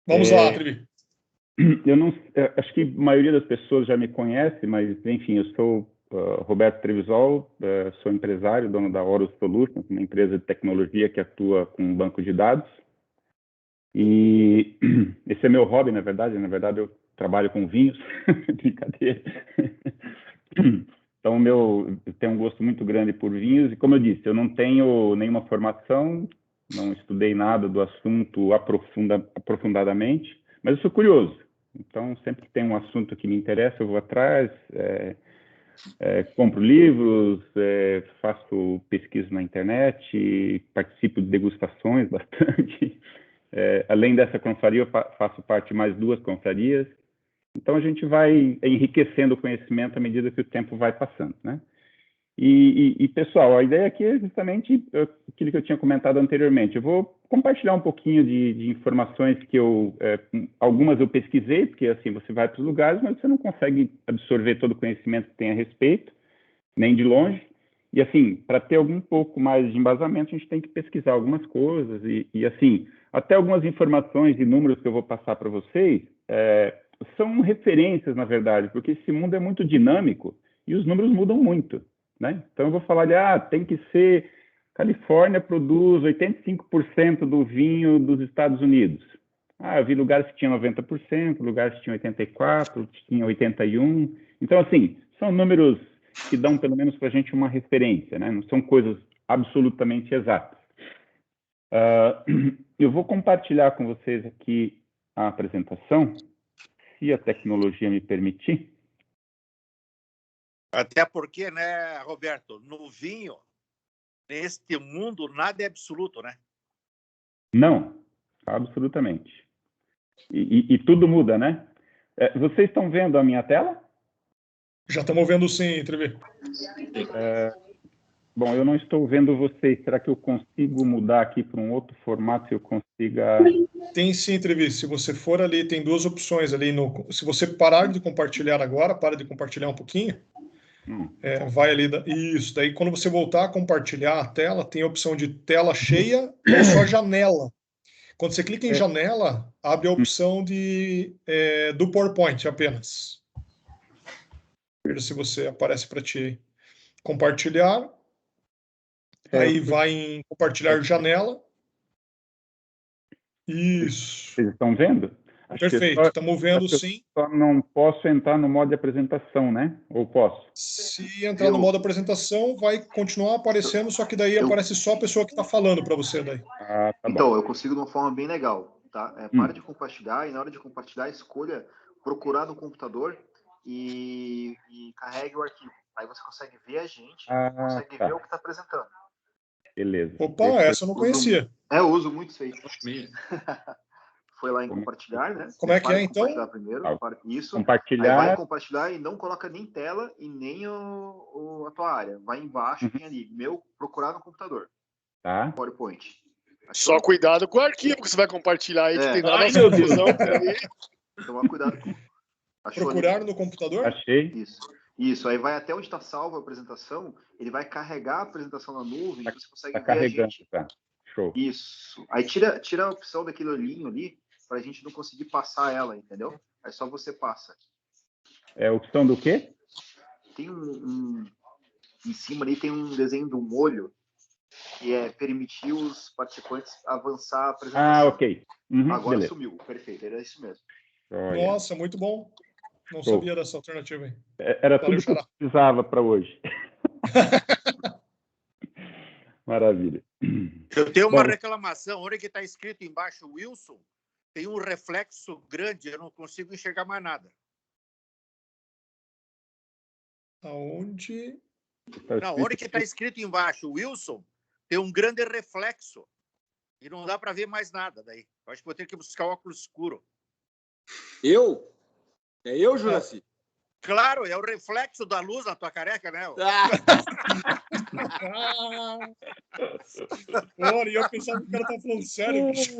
Vamos lá, Trivi. Acho que a maioria das pessoas já me conhece, mas, enfim, eu sou Roberto Trevisol, sou empresário, dono da Horus Solutions, uma empresa de tecnologia que atua com um banco de dados. E esse é meu hobby, na verdade. Na verdade, eu trabalho com vinhos. Brincadeira. Então, eu tenho um gosto muito grande por vinhos. E, como eu disse, eu não tenho nenhuma formação, não estudei nada do assunto aprofundadamente, mas eu sou curioso. Então, sempre que tem um assunto que me interessa, eu vou atrás, compro livros, faço pesquisa na internet, participo de degustações bastante. Além dessa confraria, eu faço parte de mais 2 confrarias. Então, a gente vai enriquecendo o conhecimento à medida que o tempo vai passando, né? E, pessoal, a ideia aqui é justamente aquilo que eu tinha comentado anteriormente. Eu vou compartilhar um pouquinho de informações que algumas eu pesquisei, porque assim, você vai para os lugares, mas você não consegue absorver todo o conhecimento que tem a respeito, nem de longe. E assim, para ter algum pouco mais de embasamento, a gente tem que pesquisar algumas coisas e assim, até algumas informações e números que eu vou passar para vocês são referências, na verdade, porque esse mundo é muito dinâmico e os números mudam muito, né? Então, eu vou falar tem que ser... Califórnia produz 85% do vinho dos Estados Unidos. Eu vi lugares que tinham 90%, lugares que tinham 84%, tinham 81%. Então, assim, são números que dão, pelo menos, para a gente uma referência, né? Não são coisas absolutamente exatas. Eu vou compartilhar com vocês aqui a apresentação, se a tecnologia me permitir. Até porque, né, Roberto, no vinho, neste mundo, nada é absoluto, né? Não, absolutamente. E tudo muda, né? Vocês estão vendo a minha tela? Já estamos vendo sim, Trivi. Bom, eu não estou vendo vocês. Será que eu consigo mudar aqui para um outro formato, se eu consiga... Tem sim, Trivi. Se você for ali, tem 2 opções ali. Se você parar de compartilhar agora, para de compartilhar um pouquinho, vai ali... Isso, daí quando você voltar a compartilhar a tela, tem a opção de tela cheia ou só janela. Quando você clica em janela, abre a opção do PowerPoint apenas. Veja se você aparece para ti compartilhar. Aí vai em compartilhar janela. Isso. Vocês estão vendo? Perfeito, estamos vendo sim. Só não posso entrar no modo de apresentação, né? Ou posso? Se entrar no modo apresentação, vai continuar aparecendo, só que daí aparece só a pessoa que está falando para você daí. Tá então, bom. eu consigo de uma forma bem legal, tá? Para de compartilhar e na hora de compartilhar, escolha procurar no computador e carregue o arquivo. Aí você consegue ver a gente, consegue ver o que está apresentando. Beleza. Opa, essa eu não conhecia. Eu uso muito isso aí. Foi lá em compartilhar, né? Como é que é, então? Compartilhar primeiro. Isso. Compartilhar. Aí vai em compartilhar e não coloca nem tela e nem a tua área. Vai embaixo, tem ali, procurar no computador. Tá. PowerPoint. Só cuidado com o arquivo que você vai compartilhar aí, que tem nada meu Deus. Tomar cuidado com... Procurar no computador? Achei. Isso, aí vai até onde está salva a apresentação, ele vai carregar a apresentação na nuvem e você consegue ver carregando, a gente. Tá. Show. Isso. Aí tira a opção daquele olhinho ali, para a gente não conseguir passar ela, entendeu? Aí só você passa. É a opção do quê? Tem em cima ali tem um desenho de um olho, que é permitir os participantes avançar a apresentação. Ok. Agora beleza. sumiu, perfeito, era isso mesmo. Nossa, muito bom. Não sabia dessa alternativa aí. Era tudo que eu precisava para hoje. Maravilha. Eu tenho uma reclamação. Onde que está escrito embaixo Wilson, tem um reflexo grande, eu não consigo enxergar mais nada. Aonde? Não, onde que está escrito embaixo Wilson, tem um grande reflexo. E não dá para ver mais nada daí. Eu acho que vou ter que buscar óculos escuro. Eu? É eu, Juraci? Claro, é o reflexo da luz na tua careca, né? Olha, eu pensava que o cara tá falando sério, bicho.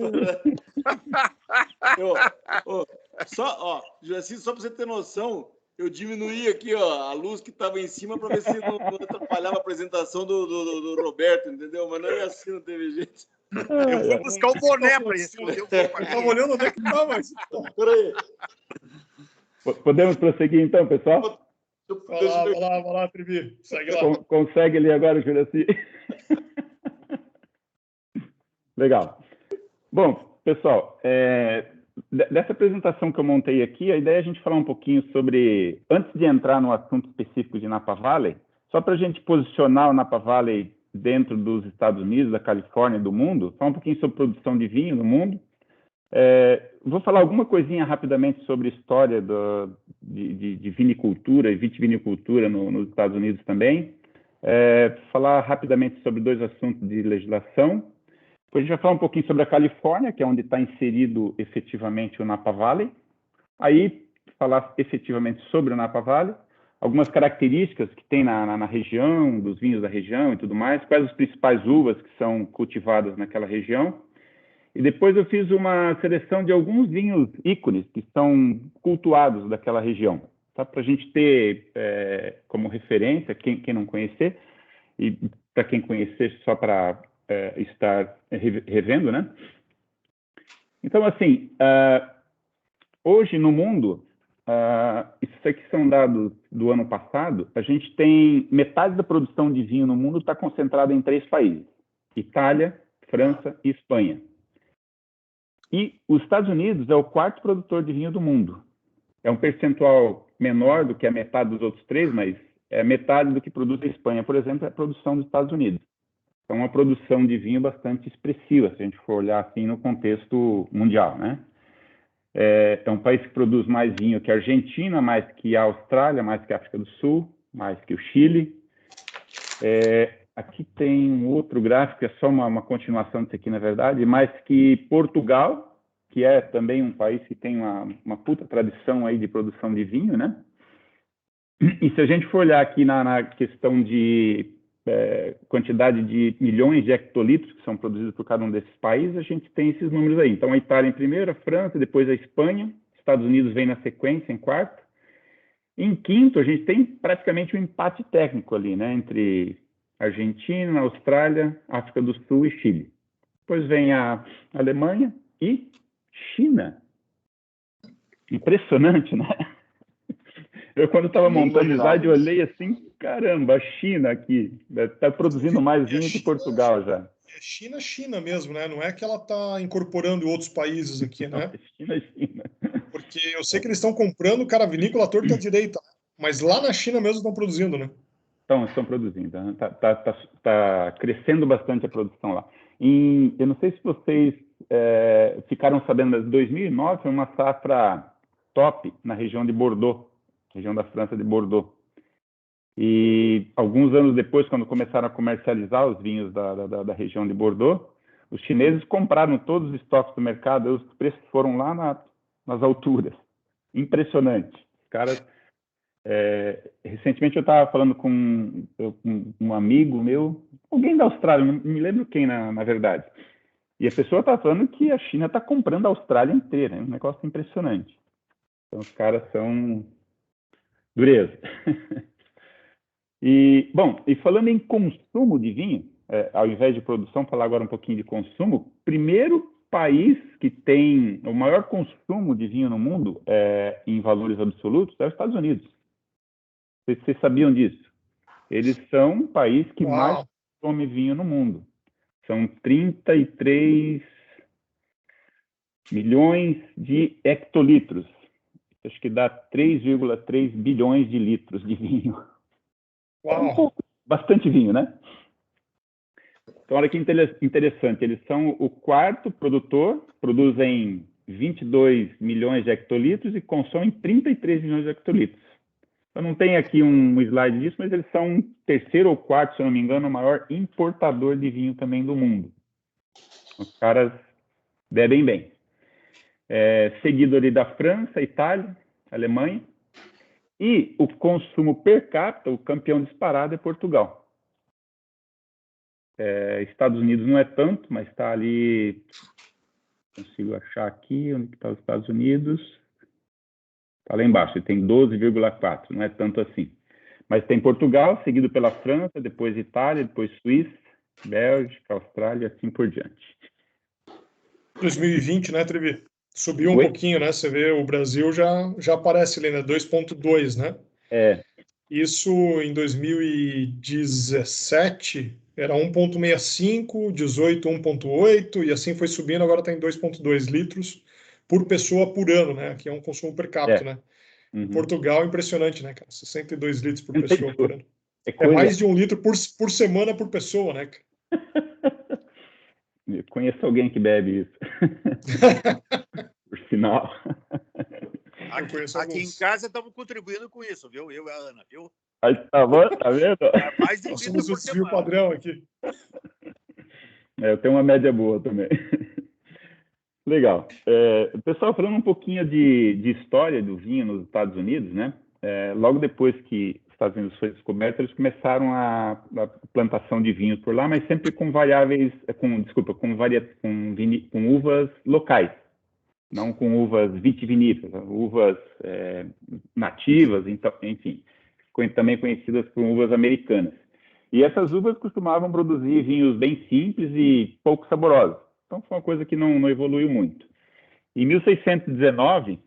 Juraci, só para você ter noção, eu diminuí aqui a luz que estava em cima para ver se não atrapalhava a apresentação do Roberto, entendeu? Mas não é assim, não teve jeito. Eu fui buscar o boné para esconder o Eu estava olhando onde é que estava. Peraí. Podemos prosseguir então, pessoal? Vai lá, Trivi. Segue lá. Consegue ali agora, Juraci? Legal. Bom, pessoal, dessa apresentação que eu montei aqui, a ideia é a gente falar um pouquinho sobre, antes de entrar no assunto específico de Napa Valley, só para a gente posicionar o Napa Valley dentro dos Estados Unidos, da Califórnia e do mundo, falar um pouquinho sobre produção de vinho no mundo. Vou falar alguma coisinha rapidamente sobre a história de vinicultura e vitivinicultura nos Estados Unidos também. Falar rapidamente sobre 2 assuntos de legislação. Depois a gente vai falar um pouquinho sobre a Califórnia, que é onde está inserido efetivamente o Napa Valley. Aí, falar efetivamente sobre o Napa Valley, algumas características que tem na região, dos vinhos da região e tudo mais, quais as principais uvas que são cultivadas naquela região. E depois eu fiz uma seleção de alguns vinhos ícones que são cultuados daquela região, tá? Para a gente ter como referência, quem não conhecer, e para quem conhecer, só para estar revendo, né? Então, assim, hoje no mundo, isso aqui são dados do ano passado, a gente tem metade da produção de vinho no mundo está concentrada em 3 países, Itália, França e Espanha. E os Estados Unidos é o 4º produtor de vinho do mundo. É um percentual menor do que a metade dos outros 3, mas é metade do que produz a Espanha, por exemplo, é a produção dos Estados Unidos. Então, uma produção de vinho bastante expressiva, se a gente for olhar assim no contexto mundial, né? É um país que produz mais vinho que a Argentina, mais que a Austrália, mais que a África do Sul, mais que o Chile. Aqui tem um outro gráfico, é só uma continuação disso aqui, na verdade, mais que Portugal, que é também um país que tem uma puta tradição aí de produção de vinho, né? E se a gente for olhar aqui na questão de quantidade de milhões de hectolitros que são produzidos por cada um desses países, a gente tem esses números aí. Então, a Itália em primeiro, a França, depois a Espanha, Estados Unidos vem na sequência, em quarto. Em quinto, a gente tem praticamente um empate técnico ali, né? Entre Argentina, Austrália, África do Sul e Chile. Depois vem a Alemanha e China. Impressionante, né? Eu, quando estava montando o slide, eu olhei assim, caramba, a China aqui está produzindo mais vinho que Portugal já. É China mesmo, né? Não é que ela está incorporando outros países aqui, né? China. Porque eu sei que eles estão comprando vinícola à torta à direita, mas lá na China mesmo estão produzindo, né? Estão produzindo. Está crescendo bastante a produção lá. Eu não sei se vocês ficaram sabendo, mas 2009 foi uma safra top na região de Bordeaux, região da França de Bordeaux. E alguns anos depois, quando começaram a comercializar os vinhos da região de Bordeaux, os chineses compraram todos os estoques do mercado e os preços foram lá nas alturas. Impressionante. Os caras... recentemente eu estava falando com um amigo meu, alguém da Austrália, não me lembro quem na verdade, e a pessoa estava falando que a China está comprando a Austrália inteira, é um negócio impressionante. Então os caras são dureza. E falando em consumo de vinho, ao invés de produção, falar agora um pouquinho de consumo, primeiro país que tem o maior consumo de vinho no mundo em valores absolutos é os Estados Unidos. Vocês sabiam disso? Eles são um país que mais consome vinho no mundo. São 33 milhões de hectolitros. Acho que dá 3,3 bilhões de litros de vinho. Uau! Bastante vinho, né? Então, olha que interessante. Eles são o 4º produtor, produzem 22 milhões de hectolitros e consomem 33 milhões de hectolitros. Eu não tenho aqui um slide disso, mas eles são o 3º ou 4º, se eu não me engano, o maior importador de vinho também do mundo. Os caras bebem bem. Seguido ali da França, Itália, Alemanha. E o consumo per capita, o campeão disparado é Portugal. Estados Unidos não é tanto, mas está ali... Consigo achar aqui onde está os Estados Unidos. Está lá embaixo, ele tem 12,4, não é tanto assim. Mas tem Portugal, seguido pela França, depois Itália, depois Suíça, Bélgica, Austrália, assim por diante. 2020, né, Trevi? Subiu um pouquinho, né? Você vê, o Brasil já aparece ali, né? 2,2, né? Isso em 2017 era 1,65, 18, 1,8, e assim foi subindo, agora está em 2,2 litros por pessoa por ano, né? Que é um consumo per capita, né? Em Portugal, impressionante, né, cara? 62 litros por pessoa por ano. É mais de 1 litro por semana por pessoa, né? Eu conheço alguém que bebe isso. Por sinal. Aqui em casa estamos contribuindo com isso, viu? Eu e a Ana, viu? Aí, tá vendo? É mais de 1 litro somos o desvio padrão aqui. Eu tenho uma média boa também. Legal. Pessoal, falando um pouquinho de história do vinho nos Estados Unidos, né? Logo depois que os Estados Unidos foi descoberto, eles começaram a plantação de vinhos por lá, mas sempre com variáveis, com uvas locais, não com uvas vitiviníferas, uvas nativas, então, enfim, também conhecidas como uvas americanas. E essas uvas costumavam produzir vinhos bem simples e pouco saborosos. Então, foi uma coisa que não evoluiu muito. Em 1619,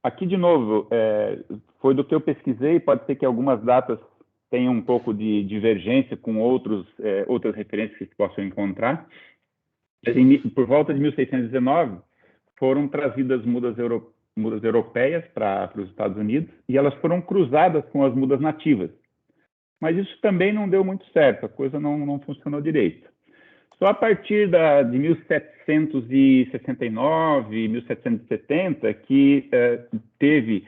aqui de novo, foi do que eu pesquisei, pode ser que algumas datas tenham um pouco de divergência com outras referências que se possam encontrar. Por volta de 1619, foram trazidas mudas europeias para os Estados Unidos e elas foram cruzadas com as mudas nativas. Mas isso também não deu muito certo, a coisa não funcionou direito. Só a partir de 1769, 1770, que teve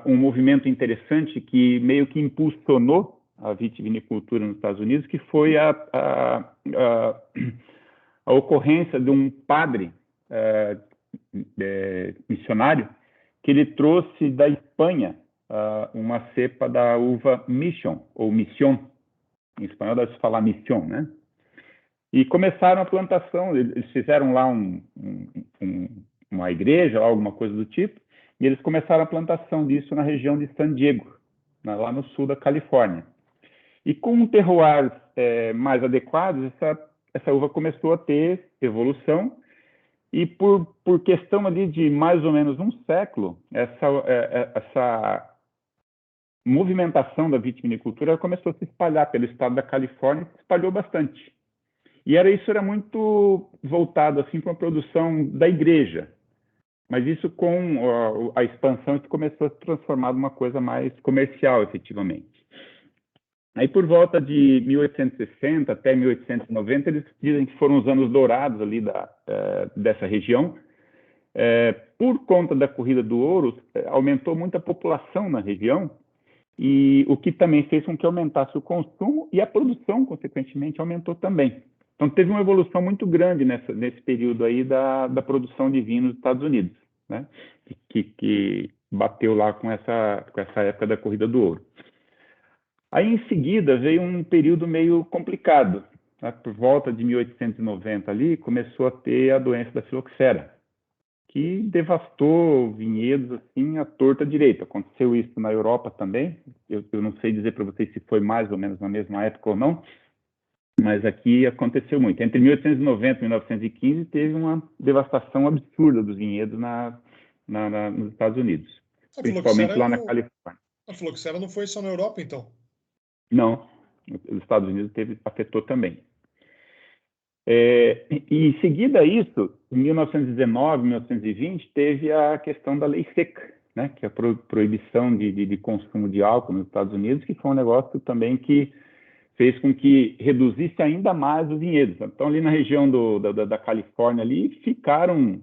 um movimento interessante que meio que impulsionou a vitivinicultura nos Estados Unidos, que foi a ocorrência de um padre missionário que ele trouxe da Espanha uma cepa da uva Mission, ou Mission. Em espanhol deve se falar Mission, né? E começaram a plantação, eles fizeram lá uma igreja, alguma coisa do tipo, e eles começaram a plantação disso na região de San Diego, lá no sul da Califórnia. E com um terroir mais adequado, essa uva começou a ter evolução, e por questão ali de mais ou menos um século, essa movimentação da vitivinicultura começou a se espalhar pelo estado da Califórnia, se espalhou bastante. E isso era muito voltado assim para a produção da igreja. Mas isso, com a expansão, isso começou a se transformar numa coisa mais comercial, efetivamente. Aí, por volta de 1860 até 1890, eles dizem que foram os anos dourados ali dessa região. Por conta da corrida do ouro, aumentou muito a população na região, e o que também fez com que aumentasse o consumo e a produção, consequentemente, aumentou também. Então, teve uma evolução muito grande nesse período aí da produção de vinho nos Estados Unidos, né? Que bateu lá com essa época da corrida do ouro. Aí, em seguida, veio um período meio complicado. Tá? Por volta de 1890 ali, começou a ter a doença da filoxera, que devastou vinhedos assim à torta direita. Aconteceu isso na Europa também. Eu não sei dizer para vocês se foi mais ou menos na mesma época ou não, mas aqui aconteceu muito. Entre 1890 e 1915 teve uma devastação absurda dos vinhedos nos Estados Unidos, principalmente lá na Califórnia. A filoxera não foi só na Europa, então? Não, os Estados Unidos afetou também. E em seguida a isso, em 1919, 1920, teve a questão da lei seca, né, que é a proibição de consumo de álcool nos Estados Unidos, que foi um negócio também que fez com que reduzisse ainda mais os vinhedos. Então, ali na região da Califórnia, ali, ficaram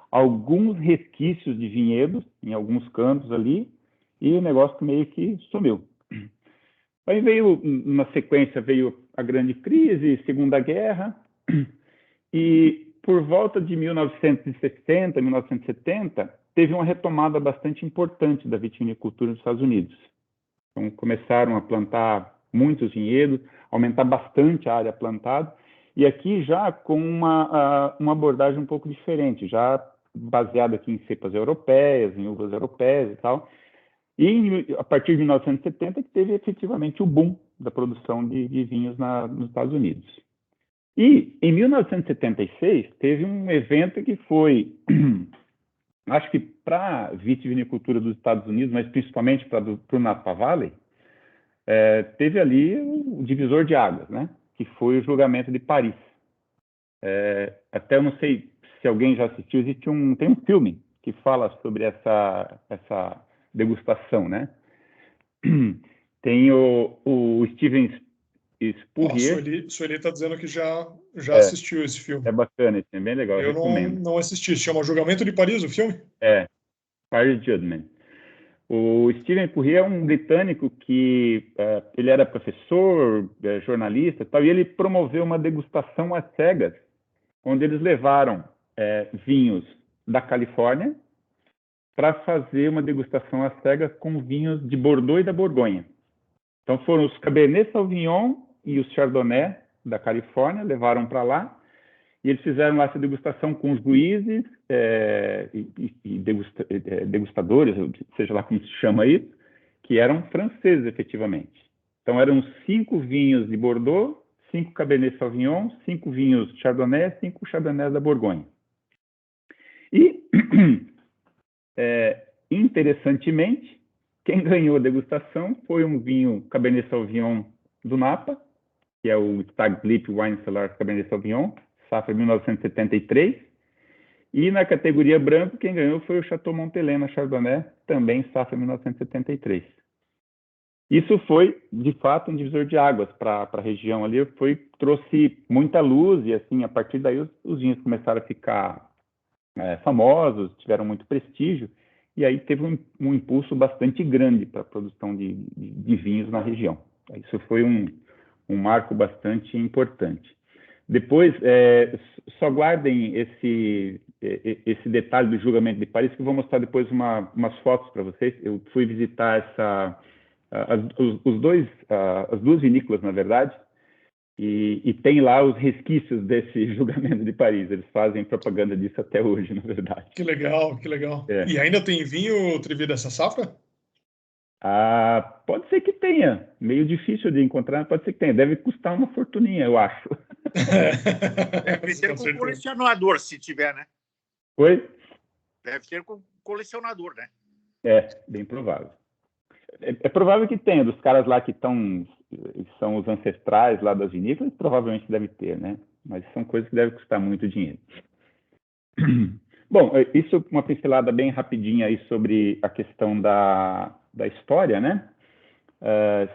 alguns resquícios de vinhedos, em alguns cantos ali, e o negócio meio que sumiu. Aí na sequência, veio a grande crise, Segunda Guerra, e por volta de 1960, 1970, teve uma retomada bastante importante da vitivinicultura nos Estados Unidos. Então, começaram a plantar muitos vinhedos, aumentar bastante a área plantada, e aqui já com uma abordagem um pouco diferente, já baseada aqui em cepas europeias, em uvas europeias e tal. E a partir de 1970 que teve efetivamente o boom da produção de vinhos nos Estados Unidos. E, em 1976, teve um evento que foi, acho que para a vitivinicultura dos Estados Unidos, mas principalmente para o Napa Valley, teve ali o divisor de águas, né? Que foi o julgamento de Paris. Até eu não sei se alguém já assistiu, tem um filme que fala sobre essa degustação, né? Tem o Steven Spurrier. Sueli está dizendo que já assistiu esse filme. É bacana, é bem legal, eu recomendo. Não assisti, se chama Julgamento de Paris, o filme? Paris Judgment. O Steven Spurrier é um britânico que ele era professor, jornalista, tal, e ele promoveu uma degustação às cegas, onde eles levaram vinhos da Califórnia para fazer uma degustação às cegas com vinhos de Bordeaux e da Borgonha. Então foram os Cabernet Sauvignon e os Chardonnay da Califórnia, levaram para lá, e eles fizeram lá essa degustação com os juízes e degustadores, seja lá como se chama isso, que eram franceses, efetivamente. Então eram 5 vinhos de Bordeaux, 5 Cabernet Sauvignon, 5 vinhos Chardonnay, 5 Chardonnay da Borgonha. E, interessantemente, quem ganhou a degustação foi um vinho Cabernet Sauvignon do Napa, que é o Stag Leap Wine Cellars Cabernet Sauvignon, safra 1973. E na categoria branco, quem ganhou foi o Chateau Montelena Chardonnay, também safra 1973. Isso foi, de fato, um divisor de águas para a região ali, trouxe muita luz e, assim, a partir daí os vinhos começaram a ficar famosos, tiveram muito prestígio, e aí teve um impulso bastante grande para a produção de vinhos na região. Isso foi um marco bastante importante. Depois, só guardem esse detalhe do julgamento de Paris, que eu vou mostrar depois umas fotos para vocês. Eu fui visitar as duas vinícolas, na verdade, e tem lá os resquícios desse julgamento de Paris. Eles fazem propaganda disso até hoje, na verdade. Que legal, que legal. E ainda tem vinho, Trevi, dessa safra? Pode ser que tenha. Meio difícil de encontrar, mas pode ser que tenha. Deve custar uma fortuninha, eu acho. Deve ser com colecionador, se tiver, né? Oi? Deve ser com colecionador, né? Bem provável. É provável que tenha, dos caras lá que são os ancestrais lá das vinícolas, provavelmente deve ter, né? Mas são coisas que devem custar muito dinheiro. Bom, isso uma pincelada bem rapidinha aí sobre a questão da história, né?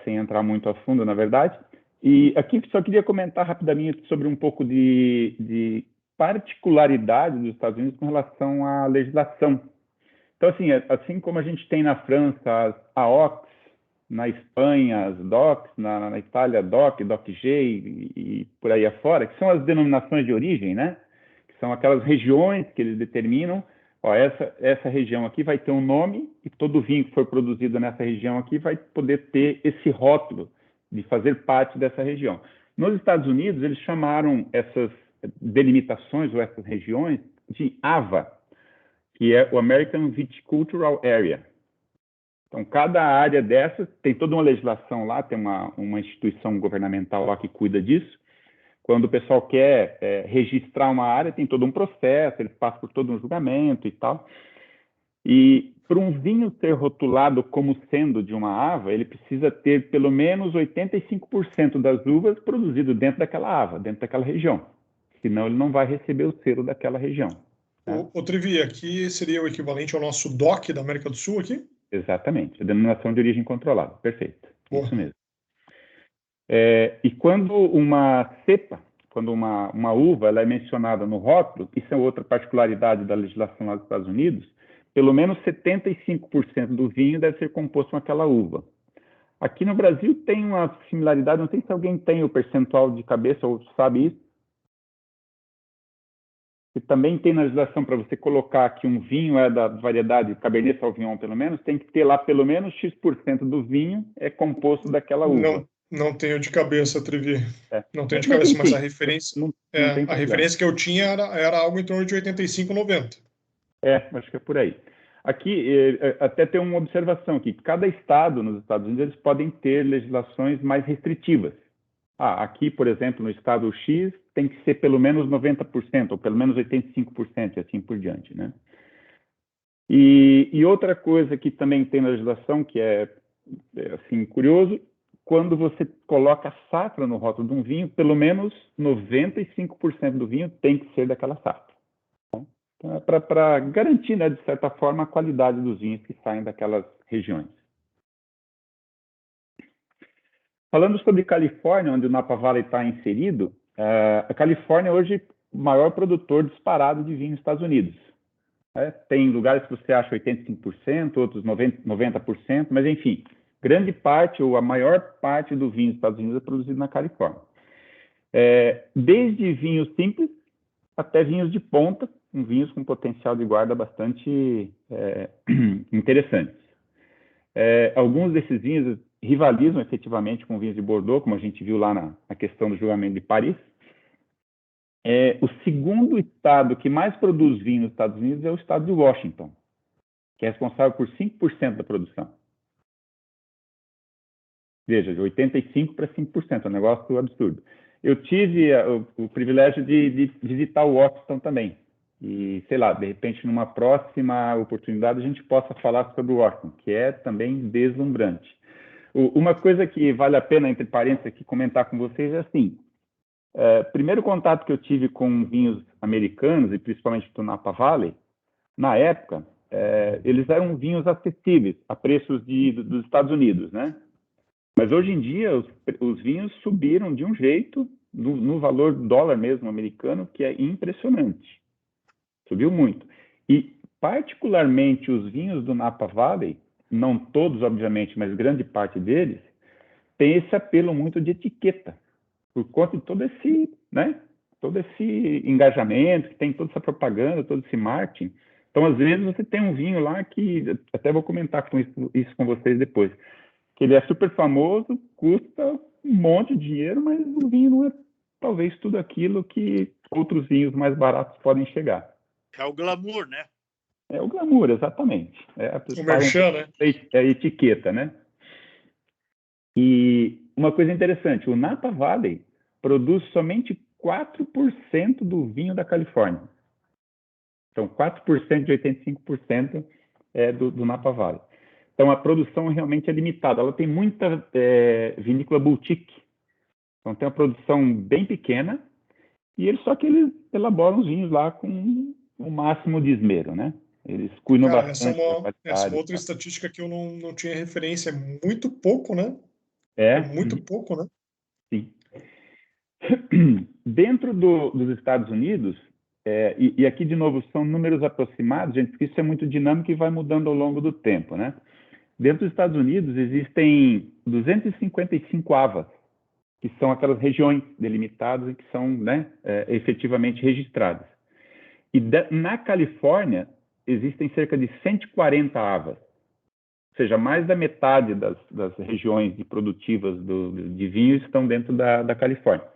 Sem entrar muito a fundo, na verdade. E aqui só queria comentar rapidamente sobre um pouco de particularidade dos Estados Unidos com relação à legislação. Então, assim como a gente tem na França a OX, na Espanha as DOCs, na Itália DOC, DOCG e por aí afora, que são as denominações de origem, né? Que são aquelas regiões que eles determinam. Essa região aqui vai ter um nome e todo vinho que for produzido nessa região aqui vai poder ter esse rótulo de fazer parte dessa região. Nos Estados Unidos, eles chamaram essas delimitações ou essas regiões de AVA, que é o American Viticultural Area. Então, cada área dessas tem toda uma legislação lá, tem uma instituição governamental lá que cuida disso. Quando o pessoal quer registrar uma área, tem todo um processo, eles passam por todo um julgamento e tal. E para um vinho ser rotulado como sendo de uma AVA, ele precisa ter pelo menos 85% das uvas produzido dentro daquela AVA, dentro daquela região. Senão ele não vai receber o selo daquela região. O Trevi, aqui seria o equivalente ao nosso DOC da América do Sul aqui? Exatamente, a denominação de origem controlada, perfeito, isso mesmo. E quando uma cepa, quando uma uva ela é mencionada no rótulo, isso é outra particularidade da legislação lá dos Estados Unidos, pelo menos 75% do vinho deve ser composto com aquela uva. Aqui no Brasil tem uma similaridade, não sei se alguém tem o percentual de cabeça ou sabe isso. E também tem na legislação para você colocar que um vinho da variedade Cabernet Sauvignon, pelo menos, tem que ter lá pelo menos X% do vinho é composto daquela uva. Não tenho de cabeça, Trevi. Não tenho de cabeça, mas a referência, a referência que eu tinha era algo em torno de 85, 90. Acho que é por aí. Aqui, até tem uma observação aqui. Cada estado nos Estados Unidos eles podem ter legislações mais restritivas. aqui, por exemplo, no estado X, tem que ser pelo menos 90%, ou pelo menos 85%, e assim por diante, né? E outra coisa que também tem na legislação, que é assim, curioso, quando você coloca a safra no rótulo de um vinho, pelo menos 95% do vinho tem que ser daquela safra. Então, é para garantir, né, de certa forma, a qualidade dos vinhos que saem daquelas regiões. Falando sobre Califórnia, onde o Napa Valley está inserido, a Califórnia hoje é o maior produtor disparado de vinho nos Estados Unidos. Tem lugares que você acha 85%, outros 90%, mas enfim, grande parte ou a maior parte do vinho dos Estados Unidos é produzido na Califórnia. Desde vinhos simples até vinhos de ponta, vinhos com potencial de guarda bastante interessantes. Alguns desses vinhos rivalizam efetivamente com vinhos de Bordeaux, como a gente viu lá na questão do julgamento de Paris. O segundo estado que mais produz vinho nos Estados Unidos é o estado de Washington, que é responsável por 5% da produção. Veja, de 85% para 5%, é um negócio absurdo. Eu tive o privilégio de visitar o Washington também. E, sei lá, de repente, numa próxima oportunidade, a gente possa falar sobre o Washington, que é também deslumbrante. Uma coisa que vale a pena, entre parênteses, aqui, comentar com vocês é assim, primeiro contato que eu tive com vinhos americanos, e principalmente do Napa Valley, na época, eles eram vinhos acessíveis a preços dos Estados Unidos, né? Mas hoje em dia, os vinhos subiram de um jeito, no valor dólar mesmo americano, que é impressionante. Subiu muito. E, particularmente, os vinhos do Napa Valley, não todos, obviamente, mas grande parte deles, tem esse apelo muito de etiqueta, por conta de todo esse engajamento, que tem toda essa propaganda, todo esse marketing. Então, às vezes, você tem um vinho lá que, até vou comentar isso com vocês depois, que ele é super famoso, custa um monte de dinheiro, mas o vinho não é, talvez, tudo aquilo que outros vinhos mais baratos podem chegar. É o glamour, né? É o glamour, exatamente. O merchan, né? É a etiqueta, né? E uma coisa interessante, o Napa Valley produz somente 4% do vinho da Califórnia. Então, 4% de 85% é do Napa Valley. Então, a produção realmente é limitada. Ela tem muita vinícola boutique. Então, tem uma produção bem pequena, só que eles elaboram os vinhos lá com o máximo de esmero, né? Eles cuidam bastante. Essa é uma outra estatística que eu não tinha referência. É muito pouco, né? Muito pouco, né? Sim. Dentro dos Estados Unidos, e aqui, de novo, são números aproximados, gente, porque isso é muito dinâmico e vai mudando ao longo do tempo, né? Dentro dos Estados Unidos, existem 255 AVAs, que são aquelas regiões delimitadas e que são, né, efetivamente registradas. E na Califórnia, existem cerca de 140 AVAs, ou seja, mais da metade das regiões produtivas de vinho estão dentro da Califórnia.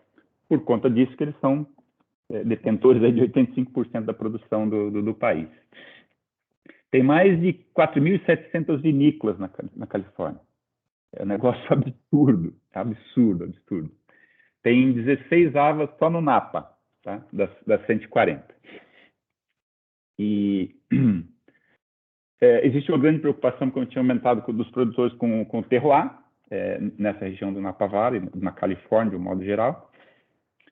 Por conta disso que eles são detentores aí de 85% da produção do país. Tem mais de 4.700 vinícolas na Califórnia. É um negócio absurdo, absurdo. Tem 16 AVAs só no Napa, tá? das 140. E existe uma grande preocupação, como eu tinha aumentado, dos produtores com o terroir, nessa região do Napa Valley, na Califórnia, de um modo geral.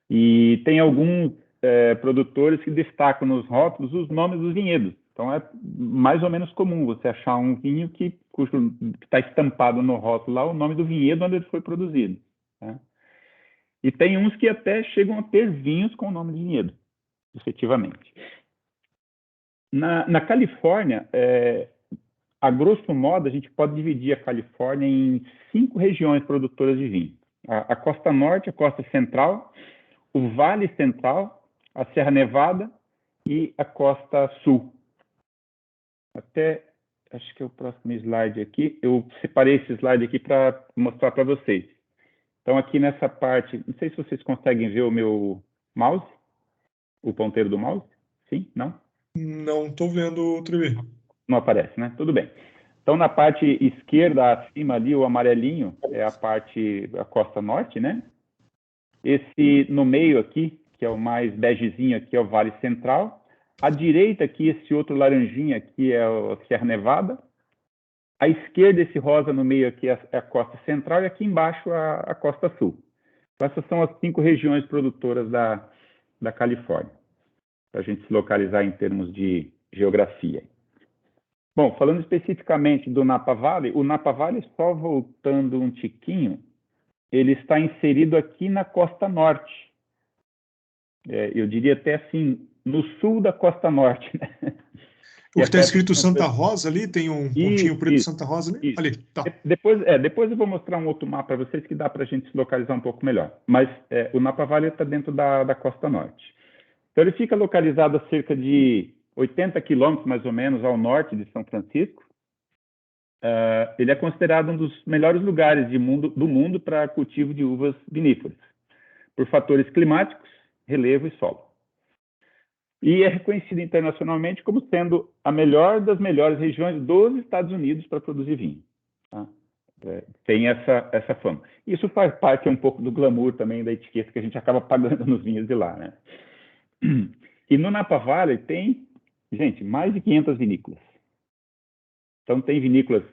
E tem alguns produtores que destacam nos rótulos os nomes dos vinhedos. Então, é mais ou menos comum você achar um vinho que está estampado no rótulo lá o nome do vinhedo onde ele foi produzido. Tá? E tem uns que até chegam a ter vinhos com o nome de vinhedo, efetivamente. Na Califórnia, a grosso modo, a gente pode dividir a Califórnia em 5 regiões produtoras de vinho. A Costa Norte, a Costa Central, o Vale Central, a Serra Nevada e a Costa Sul. Até, acho que é o próximo slide aqui. Eu separei esse slide aqui para mostrar para vocês. Então, aqui nessa parte, não sei se vocês conseguem ver o meu mouse, o ponteiro do mouse. Sim? Não? Não estou vendo o Trevi. Não aparece, né? Tudo bem. Então, na parte esquerda, acima ali, o amarelinho, é a Costa Norte, né? Esse no meio aqui, que é o mais begezinho aqui, é o Vale Central. À direita aqui, esse outro laranjinha aqui é a Sierra Nevada. À esquerda, esse rosa no meio aqui é a Costa Central e aqui embaixo a Costa Sul. Então, essas são as 5 regiões produtoras da Califórnia, para a gente se localizar em termos de geografia. Bom, falando especificamente do Napa Valley, o Napa Valley, só voltando um tiquinho, ele está inserido aqui na costa norte. Eu diria até assim, no sul da costa norte, né? O que está escrito Santa Rosa ali, tem um pontinho preto Santa Rosa ali? Ali, tá. Depois eu vou mostrar um outro mapa para vocês que dá para a gente se localizar um pouco melhor. Mas o Napa Valley está dentro da costa norte. Então ele fica localizado a cerca de 80 quilômetros, mais ou menos, ao norte de São Francisco. Ele é considerado um dos melhores lugares do mundo para cultivo de uvas vinícolas, por fatores climáticos, relevo e solo. E é reconhecido internacionalmente como sendo a melhor das melhores regiões dos Estados Unidos para produzir vinho. Tá? Tem essa fama. Isso faz parte um pouco do glamour também da etiqueta que a gente acaba pagando nos vinhos de lá, né? E no Napa Valley tem, gente, mais de 500 vinícolas. Então tem vinícolas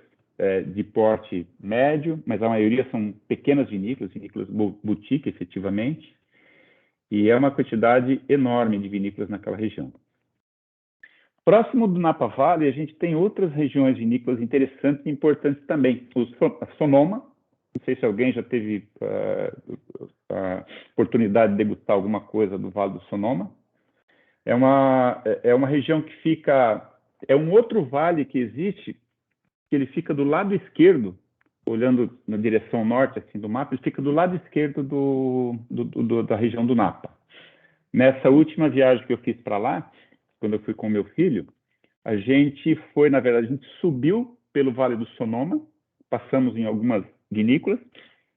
de porte médio, mas a maioria são pequenas vinícolas boutique, efetivamente. E é uma quantidade enorme de vinícolas naquela região. Próximo do Napa Valley, a gente tem outras regiões vinícolas interessantes e importantes também. A Sonoma, não sei se alguém já teve a oportunidade de degustar alguma coisa do Vale do Sonoma. É uma região que fica... É um outro vale que existe, que ele fica do lado esquerdo, olhando na direção norte assim, do mapa, ele fica do lado esquerdo da região do Napa. Nessa última viagem que eu fiz para lá, quando eu fui com meu filho, a gente subiu pelo Vale do Sonoma, passamos em algumas vinícolas,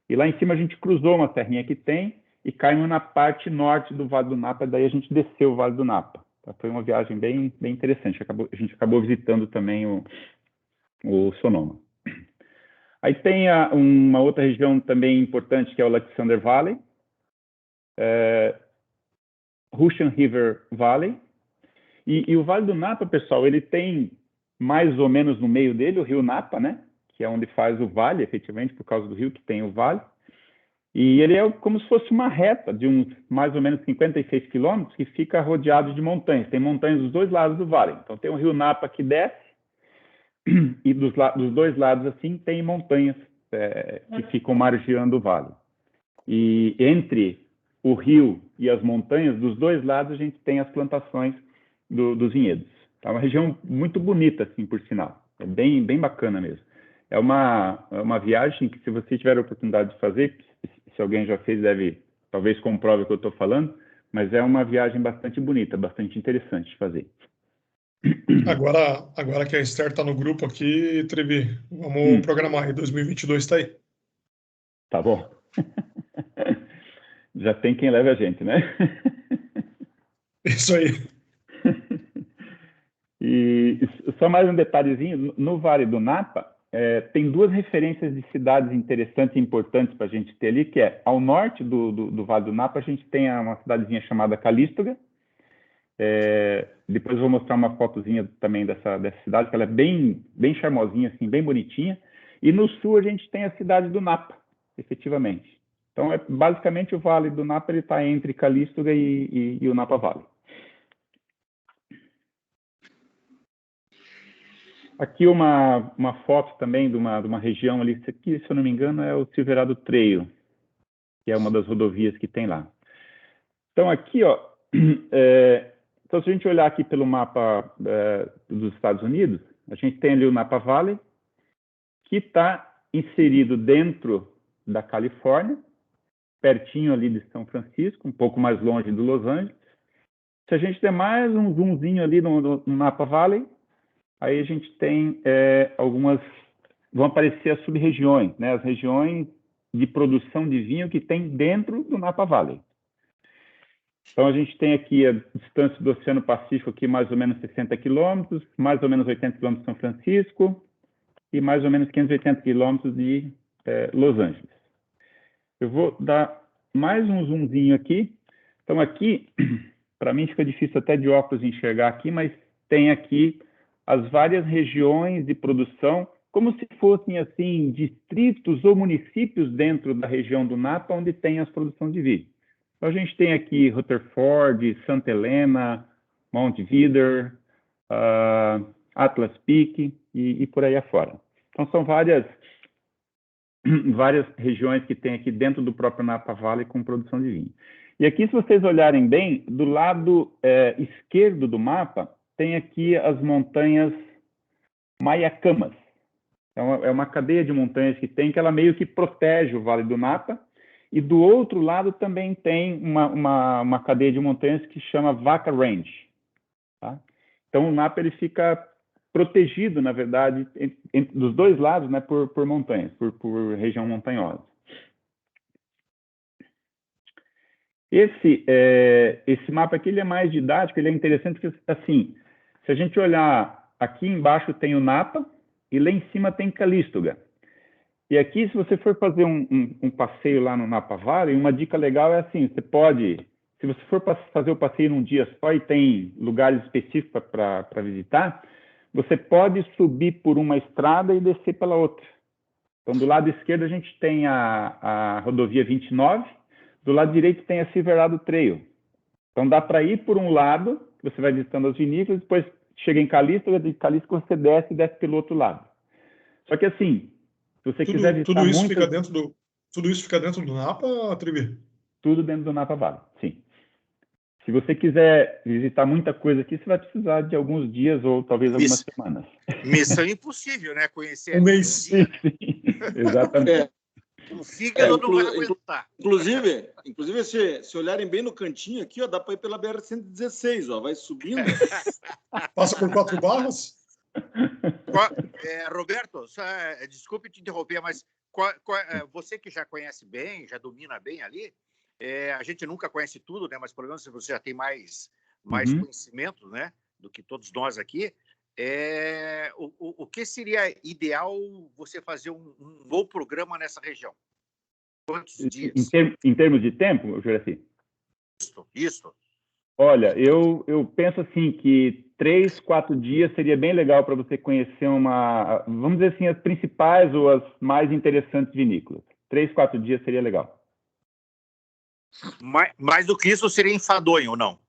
e lá em cima a gente cruzou uma serrinha que tem e caímos na parte norte do Vale do Napa, daí a gente desceu o Vale do Napa. Foi uma viagem bem interessante, a gente acabou visitando também o Sonoma. Aí tem uma outra região também importante, que é o Alexander Valley, Russian River Valley, e o Vale do Napa, pessoal, ele tem mais ou menos no meio dele o Rio Napa, né? Que é onde faz o vale, efetivamente, por causa do rio que tem o vale. E ele é como se fosse uma reta de uns mais ou menos 56 quilômetros que fica rodeado de montanhas. Tem montanhas dos dois lados do vale. Então tem o Rio Napa que desce, e dos dois lados, assim, tem montanhas que ficam margeando o vale. E entre o rio e as montanhas, dos dois lados, a gente tem as plantações dos vinhedos. É uma região muito bonita, assim, por sinal. É bem bacana mesmo. É uma viagem que, se você tiver a oportunidade de fazer, se alguém já fez, talvez comprove o que eu estou falando, mas é uma viagem bastante bonita, bastante interessante de fazer. Agora que a Esther está no grupo aqui, Trevi, vamos programar aí, 2022 está aí. Tá bom. Já tem quem leve a gente, né? Isso aí. E só mais um detalhezinho, no Vale do Napa, tem 2 referências de cidades interessantes e importantes para a gente ter ali, que é, ao norte do Vale do Napa, a gente tem uma cidadezinha chamada Calístoga. Depois eu vou mostrar uma fotozinha também dessa cidade, que ela é bem charmosinha, assim, bem bonitinha. E no sul a gente tem a cidade do Napa, efetivamente. Então, basicamente, o Vale do Napa está entre Calístoga e o Napa Valley. Aqui uma foto também de uma região ali, isso aqui, se eu não me engano, é o Silverado Trail, que é uma das rodovias que tem lá. Então, aqui, ó, então, se a gente olhar aqui pelo mapa dos Estados Unidos, a gente tem ali o Napa Valley, que está inserido dentro da Califórnia, pertinho ali de São Francisco, um pouco mais longe do Los Angeles. Se a gente der mais um zoomzinho ali no Napa Valley, aí a gente tem vão aparecer as sub-regiões, né? As regiões de produção de vinho que tem dentro do Napa Valley. Então, a gente tem aqui a distância do Oceano Pacífico, aqui mais ou menos 60 quilômetros, mais ou menos 80 quilômetros de São Francisco e mais ou menos 580 quilômetros de Los Angeles. Eu vou dar mais um zoomzinho aqui. Então, aqui, para mim fica difícil até de óculos enxergar aqui, mas tem aqui as várias regiões de produção, como se fossem, assim, distritos ou municípios dentro da região do Napa, onde tem as produções de vídeo. Então, a gente tem aqui Rutherford, Santa Helena, Mount Veeder, Atlas Peak e por aí afora. Então, são várias regiões que tem aqui dentro do próprio Napa Valley com produção de vinho. E aqui, se vocês olharem bem, do lado esquerdo do mapa, tem aqui as montanhas Mayacamas. Então, é uma cadeia de montanhas que tem, que ela meio que protege o Vale do Napa. E do outro lado também tem uma cadeia de montanhas que chama Vaca Range. Tá? Então, o Napa ele fica protegido, na verdade, dos dois lados, né, por montanhas, por região montanhosa. Esse mapa aqui ele é mais didático, ele é interessante porque, assim, se a gente olhar, aqui embaixo tem o Napa e lá em cima tem Calístoga. E aqui, se você for fazer um passeio lá no Napa Valley, uma dica legal é assim, você pode, se você for fazer o passeio num dia só e tem lugares específicos para visitar, você pode subir por uma estrada e descer pela outra. Então, do lado esquerdo, a gente tem a rodovia 29, do lado direito tem a Silverado Trail. Então, dá para ir por um lado, você vai visitando as vinícolas, depois chega em Calístoga, de Calístoga você desce pelo outro lado. Só que, assim, se você quiser visitar tudo isso fica dentro do Napa, Trivi? Tudo dentro do Napa Valley, sim. Se você quiser visitar muita coisa aqui, você vai precisar de alguns dias ou talvez algumas semanas. Missão impossível, né? Conhecer um mês. Sim, exatamente. O fígado não vai aguentar. Inclusive, se olharem bem no cantinho aqui, ó, dá para ir pela BR-116, ó, vai subindo. Passa por 4 barras? Roberto, desculpe te interromper, mas você que já conhece bem, já domina bem ali, a gente nunca conhece tudo, né? Mas pelo menos você já tem mais conhecimento, né? Do que todos nós aqui. O que seria ideal você fazer um bom programa nessa região? Quantos dias? Em termos de tempo, Juraci? Isso. Olha, eu penso assim que 3, 4 dias seria bem legal para você conhecer vamos dizer assim, as principais ou as mais interessantes vinícolas. 3, 4 dias seria legal. Mais do que isso seria enfadonho ou não?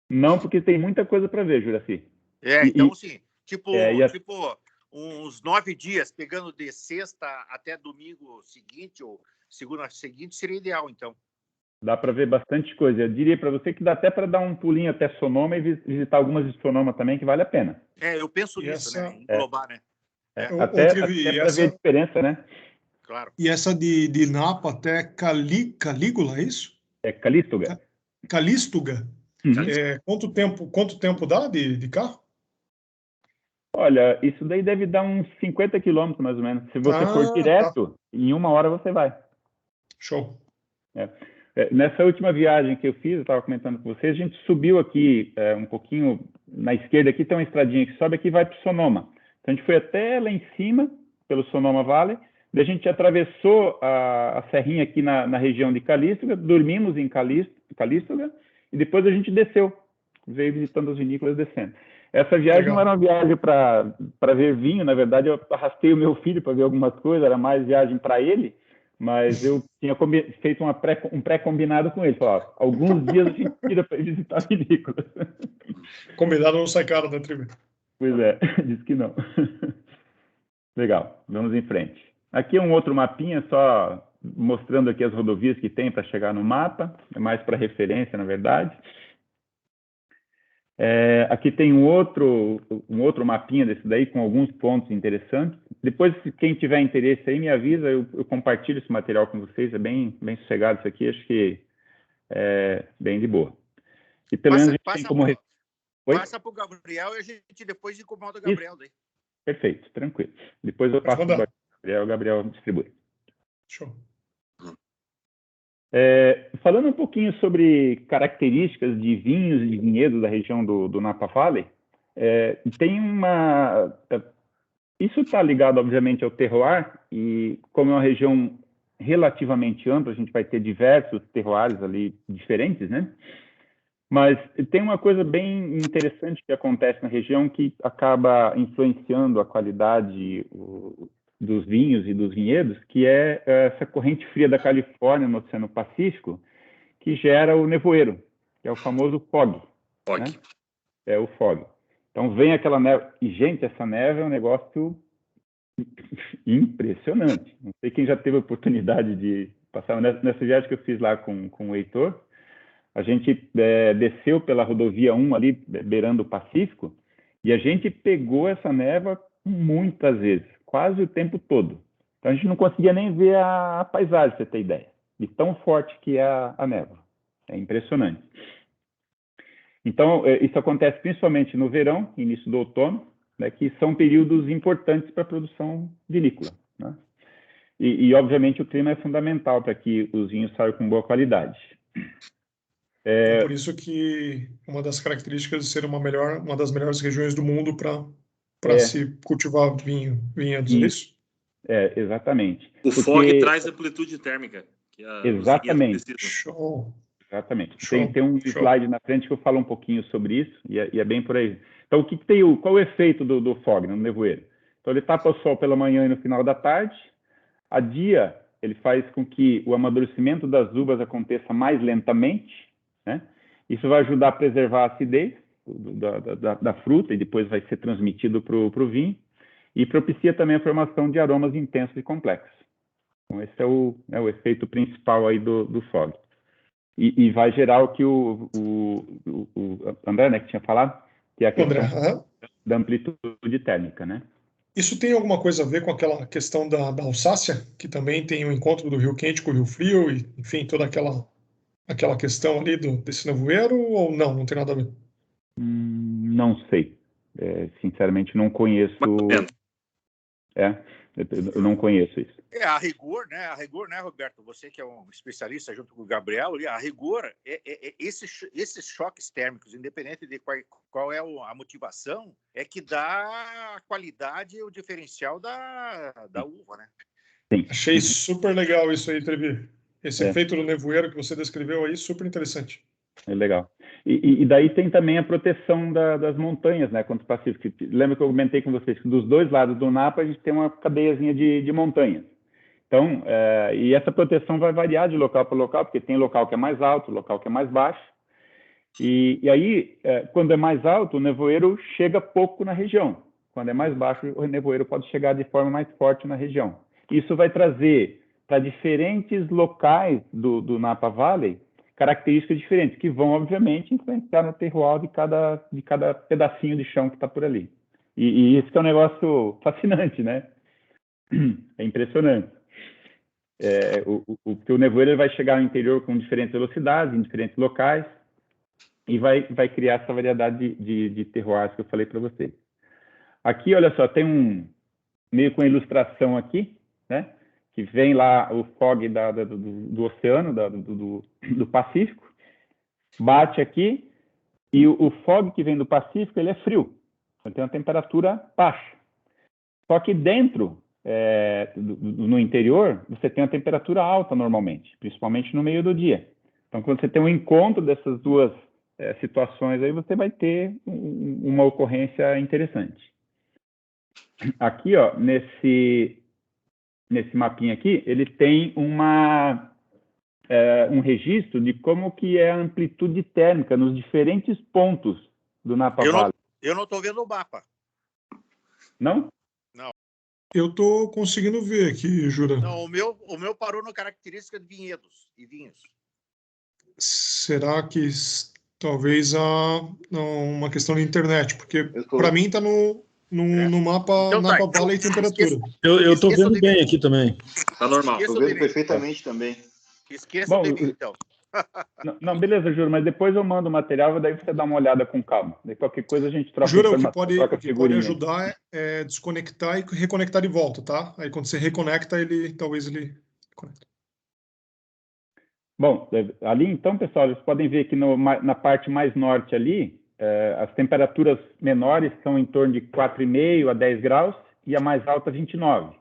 Não, porque tem muita coisa para ver, Juraci. Então, sim, tipo uns 9 dias, pegando de sexta até domingo seguinte ou segunda seguinte, seria ideal, então. Dá para ver bastante coisa. Eu diria para você que dá até para dar um pulinho até Sonoma e visitar algumas de Sonoma também, que vale a pena. Eu penso nisso, né? Englobar, né? Até para ver a diferença, né? Claro. E essa de Napa até Calígula, é isso? Calístoga. Calístoga? Quanto tempo dá de carro? Olha, isso daí deve dar uns 50 quilômetros, mais ou menos. Se você for direto, em 1 hora você vai. Show. Nessa última viagem que eu fiz, eu estava comentando com vocês, a gente subiu aqui um pouquinho, na esquerda aqui tem uma estradinha que sobe aqui e vai para Sonoma. Então a gente foi até lá em cima, pelo Sonoma Valley, daí a gente atravessou a serrinha aqui na região de Calístoga, dormimos em Calístoga, e depois a gente desceu, veio visitando as vinícolas descendo. Essa viagem não era uma viagem para ver vinho, na verdade eu arrastei o meu filho para ver algumas coisas, era mais viagem para ele, mas eu tinha feito um pré-combinado com ele. Falei, alguns dias a gente tira para visitar a vinícola. Combinado não sai caro, né, Trivi? Pois é, disse que não. Legal, vamos em frente. Aqui é um outro mapinha, só mostrando aqui as rodovias que tem para chegar no mapa, é mais para referência, na verdade. Aqui tem um outro mapinha desse daí, com alguns pontos interessantes. Depois, se quem tiver interesse aí, me avisa, eu compartilho esse material com vocês, é bem sossegado isso aqui, acho que é bem de boa. E pelo menos a gente tem como... Passa para o Gabriel e a gente depois incomoda o Gabriel daí. Perfeito, tranquilo. Depois eu passo para o Gabriel distribui. Show. Falando um pouquinho sobre características de vinhos e vinhedos da região do Napa Valley, tem isso está ligado, obviamente, ao terroir, e como é uma região relativamente amplo, a gente vai ter diversos terroirs ali diferentes, né? Mas tem uma coisa bem interessante que acontece na região que acaba influenciando a qualidade dos vinhos e dos vinhedos, que é essa corrente fria da Califórnia no Oceano Pacífico, que gera o nevoeiro, que é o famoso fog. Fog. Né? É o fog. Então vem aquela neve, e gente, essa neve é um negócio impressionante. Não sei quem já teve a oportunidade de passar nessa viagem que eu fiz lá com o Heitor. A gente desceu pela rodovia 1 ali, beirando o Pacífico, e a gente pegou essa névoa muitas vezes, quase o tempo todo. Então a gente não conseguia nem ver a paisagem, pra você ter ideia, de tão forte que é a névoa. É impressionante. Então, isso acontece principalmente no verão, início do outono, né, que são períodos importantes para a produção vinícola. Né? E, obviamente, o clima é fundamental para que os vinhos saiam com boa qualidade. É por isso que uma das características de ser uma das melhores regiões do mundo para se cultivar vinhedos, é isso? Exatamente. Fog traz amplitude térmica. Exatamente. Show. Exatamente. Tem um slide na frente que eu falo um pouquinho sobre isso, e é bem por aí. Então, qual é o efeito do fog, no nevoeiro? Então, ele tapa o sol pela manhã e no final da tarde. A dia, ele faz com que o amadurecimento das uvas aconteça mais lentamente, né? Isso vai ajudar a preservar a acidez da fruta e depois vai ser transmitido para o vinho, e propicia também a formação de aromas intensos e complexos. Então, esse é o efeito principal aí do fog. E vai gerar o que o André, né, que tinha falado, que é a questão da amplitude térmica, né? Isso tem alguma coisa a ver com aquela questão da Alsácia, que também tem o encontro do Rio Quente com o Rio Frio, e, enfim, toda aquela questão ali desse nevoeiro, ou não tem nada a ver? Não sei. Sinceramente, não conheço. Eu não conheço isso. A rigor, né, Roberto? Você que é um especialista junto com o Gabriel, a rigor, esses choques térmicos, independente de qual é a motivação, é que dá a qualidade e o diferencial da uva, né? Sim. Achei super legal isso aí, Trevi. Esse efeito do nevoeiro que você descreveu aí, super interessante. É legal. E daí tem também a proteção das montanhas, né, contra o Pacífico. Lembra que eu comentei com vocês que dos dois lados do Napa a gente tem uma cadeiazinha de montanhas. Então, e essa proteção vai variar de local para local, porque tem local que é mais alto, local que é mais baixo. E aí, quando é mais alto, o nevoeiro chega pouco na região. Quando é mais baixo, o nevoeiro pode chegar de forma mais forte na região. Isso vai trazer para diferentes locais do Napa Valley características diferentes, que vão, obviamente, influenciar no terroir de cada pedacinho de chão que está por ali. E isso que é um negócio fascinante, né? É impressionante. O nevoeiro ele vai chegar no interior com diferentes velocidades, em diferentes locais, e vai criar essa variedade de terroirs que eu falei para você. Aqui, olha só, tem meio com ilustração aqui, né? Que vem lá o fog do oceano, do Pacífico, bate aqui, e o fog que vem do Pacífico, ele é frio, então tem uma temperatura baixa. Só que dentro, no interior, você tem uma temperatura alta normalmente, principalmente no meio do dia. Então, quando você tem um encontro dessas duas situações, aí você vai ter uma ocorrência interessante. Aqui, ó, nesse mapinha aqui, ele tem um registro de como que é a amplitude térmica nos diferentes pontos do Napa Valley. Eu não estou vendo o mapa. Não? Não. Eu estou conseguindo ver aqui, Jura. Não, o meu parou na característica de vinhedos e vinhos. Será que talvez uma questão de internet? Porque para mim está no mapa então, Napa Valley temperatura. Eu estou vendo bem aqui também. Tá normal. Estou vendo perfeitamente também. Esqueça de mim, então. Não, beleza, Júlio, mas depois eu mando o material, daí você dá uma olhada com calma. Daí qualquer coisa a gente troca Jura, o que pode ajudar é desconectar e reconectar de volta, tá? Aí quando você reconecta, talvez ele conecta. Bom, ali então, pessoal, vocês podem ver que na parte mais norte ali, as temperaturas menores são em torno de 4,5 a 10 graus e a mais alta 29.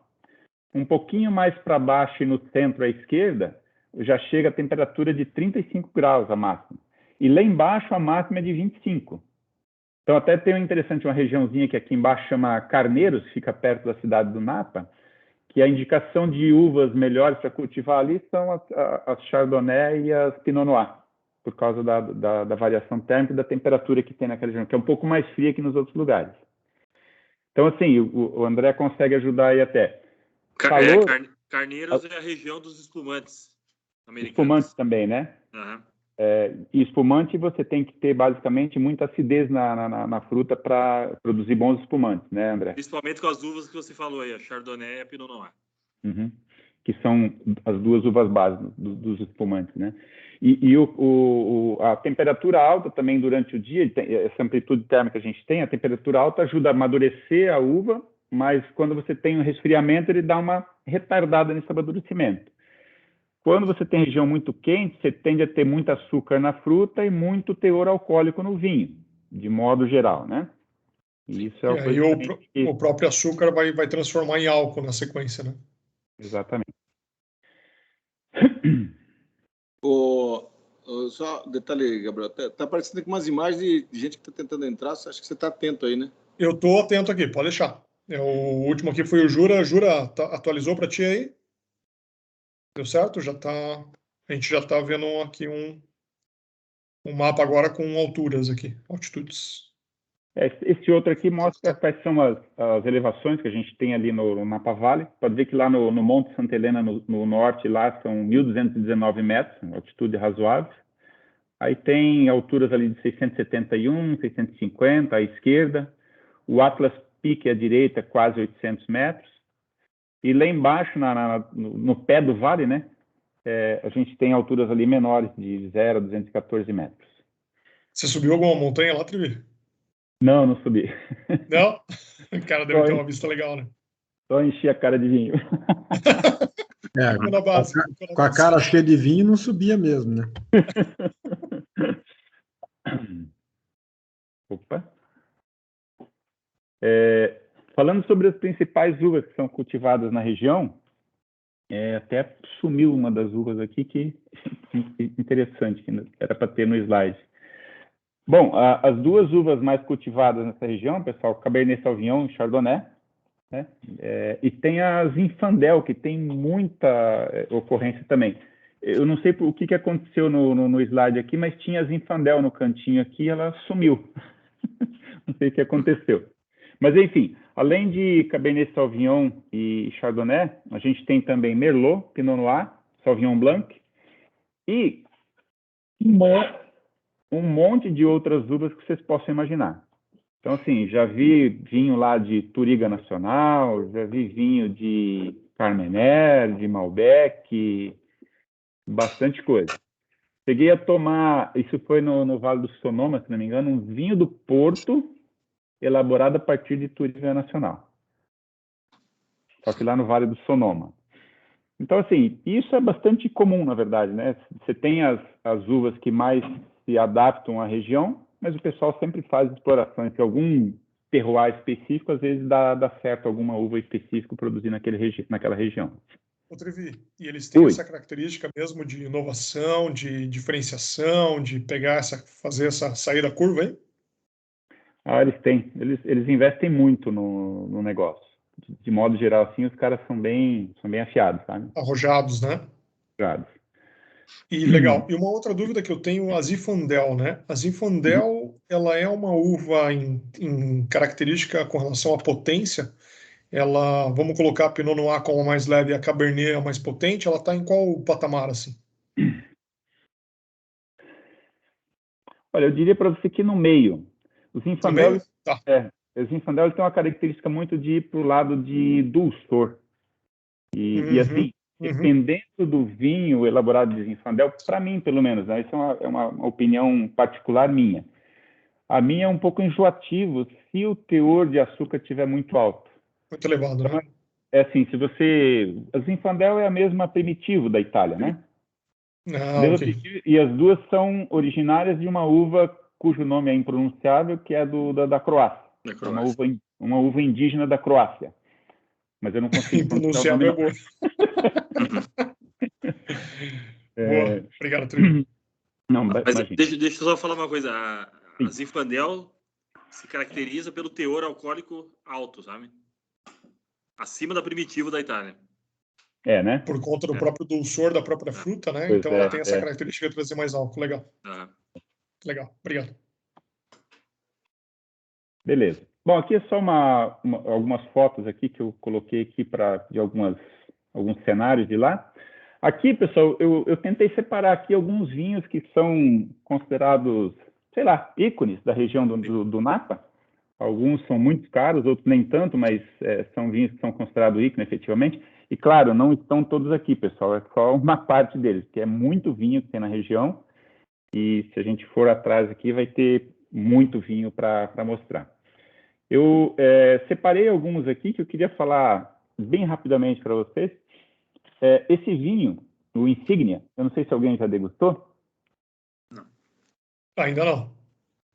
um pouquinho mais para baixo e no centro à esquerda, já chega a temperatura de 35 graus a máxima. E lá embaixo a máxima é de 25. Então até tem interessante uma regiãozinha que aqui embaixo chama Carneiros, fica perto da cidade do Napa, que a indicação de uvas melhores para cultivar ali são as Chardonnay e as Pinot Noir, por causa da variação térmica e da temperatura que tem naquela região, que é um pouco mais fria que nos outros lugares. Então, assim, o André consegue ajudar aí até. Carneiros é a região dos espumantes americanos. Espumantes também, né? Uhum. E espumante você tem que ter, basicamente, muita acidez na fruta para produzir bons espumantes, né, André? Principalmente com as uvas que você falou aí, a Chardonnay e a Pinot Noir. Uhum. Que são as duas uvas básicas dos espumantes, né? A temperatura alta também durante o dia, essa amplitude térmica que a gente tem, a temperatura alta ajuda a amadurecer a uva, mas quando você tem um resfriamento, ele dá uma retardada nesse amadurecimento. Quando você tem região muito quente, você tende a ter muito açúcar na fruta e muito teor alcoólico no vinho, de modo geral, né? E isso é o próprio açúcar vai transformar em álcool na sequência, né? Exatamente. Só detalhe, Gabriel, tá aparecendo aqui umas imagens de gente que está tentando entrar, acho que você está atento aí, né? Eu estou atento aqui, pode deixar. O último aqui foi o Jura. Jura, atualizou para ti aí? Deu certo? A gente já está vendo aqui um mapa agora com alturas aqui, altitudes. Esse outro aqui mostra quais são as elevações que a gente tem ali no Napa Valley. Pode ver que lá no Monte Santa Helena, no norte, lá são 1.219 metros, uma altitude razoável. Aí tem alturas ali de 671, 650 à esquerda. O Atlas Peak à direita, quase 800 metros. E lá embaixo, no pé do vale, né, a gente tem alturas ali menores, de 0 a 214 metros. Você subiu alguma montanha lá, Trivi? Não subi. Não? O cara deve ter uma vista legal, né? Só enchi a cara de vinho. Com a cara cheia de vinho, não subia mesmo, né? Opa. Falando sobre as principais uvas que são cultivadas na região, até sumiu uma das uvas aqui, que interessante, que era para ter no slide. Bom, as duas uvas mais cultivadas nessa região, pessoal, Cabernet Sauvignon e Chardonnay, né? E tem a Zinfandel, que tem muita ocorrência também. Eu não sei o que aconteceu no slide aqui, mas tinha a Zinfandel no cantinho aqui, ela sumiu. Não sei o que aconteceu. Mas, enfim, além de Cabernet Sauvignon e Chardonnay, a gente tem também Merlot, Pinot Noir, Sauvignon Blanc e um monte de outras uvas que vocês possam imaginar. Então, assim, já vi vinho lá de Touriga Nacional, já vi vinho de Carmener, de Malbec, bastante coisa. Cheguei a tomar, isso foi no Vale do Sonoma, se não me engano, um vinho do Porto, elaborado a partir de Touriga Nacional. Só que lá no Vale do Sonoma. Então, assim, isso é bastante comum, na verdade, né? Você tem as uvas que mais se adaptam à região, mas o pessoal sempre faz explorações, que algum terroir específico, às vezes dá certo alguma uva específica produzir naquela região. Ô, Trevi, e eles têm essa característica mesmo de inovação, de diferenciação, de fazer essa saída da curva, hein? Eles têm. Eles investem muito no negócio. De modo geral, assim, os caras são bem afiados, sabe? Arrojados, né? Arrojados. E legal. E uma outra dúvida que eu tenho, a Zinfandel, né? A Zinfandel, ela é uma uva em característica com relação à potência. Ela, vamos colocar a Pinot Noir como a mais leve e a Cabernet a mais potente. Ela está em qual patamar, assim? Olha, eu diria para você que no meio. O Zinfandel, tá. O Zinfandel tem uma característica muito de ir para o lado de dulçor. E assim, dependendo do vinho elaborado de Zinfandel, para mim, pelo menos, né? Isso é uma opinião particular minha. A minha é um pouco enjoativo se o teor de açúcar estiver muito alto. Muito elevado, né? É assim, a Zinfandel é a mesma Primitivo da Itália, né? Okay. E as duas são originárias de uma uva cujo nome é impronunciável, que é da Croácia. Uma uva indígena da Croácia. mas eu não consigo pronunciar o nome. Boa. Boa. Obrigado, Trigo. Não, mas deixa eu só falar uma coisa. A Zinfandel se caracteriza pelo teor alcoólico alto, sabe? Acima da Primitivo da Itália. Né? Por conta do próprio dulçor da própria fruta, né? Pois então ela tem essa característica de trazer mais álcool. Legal. Legal. Obrigado. Beleza. Bom, aqui é só algumas fotos aqui que eu coloquei aqui de alguns cenários de lá. Aqui, pessoal, eu tentei separar aqui alguns vinhos que são considerados, sei lá, ícones da região do Napa. Alguns são muito caros, outros nem tanto, mas são vinhos que são considerados ícones, efetivamente. E, claro, não estão todos aqui, pessoal. É só uma parte deles, que é muito vinho que tem na região. E se a gente for atrás aqui, vai ter muito vinho para mostrar. Eu separei alguns aqui que eu queria falar bem rapidamente para vocês. Esse vinho, o Insignia, eu não sei se alguém já degustou. Não. Ainda não.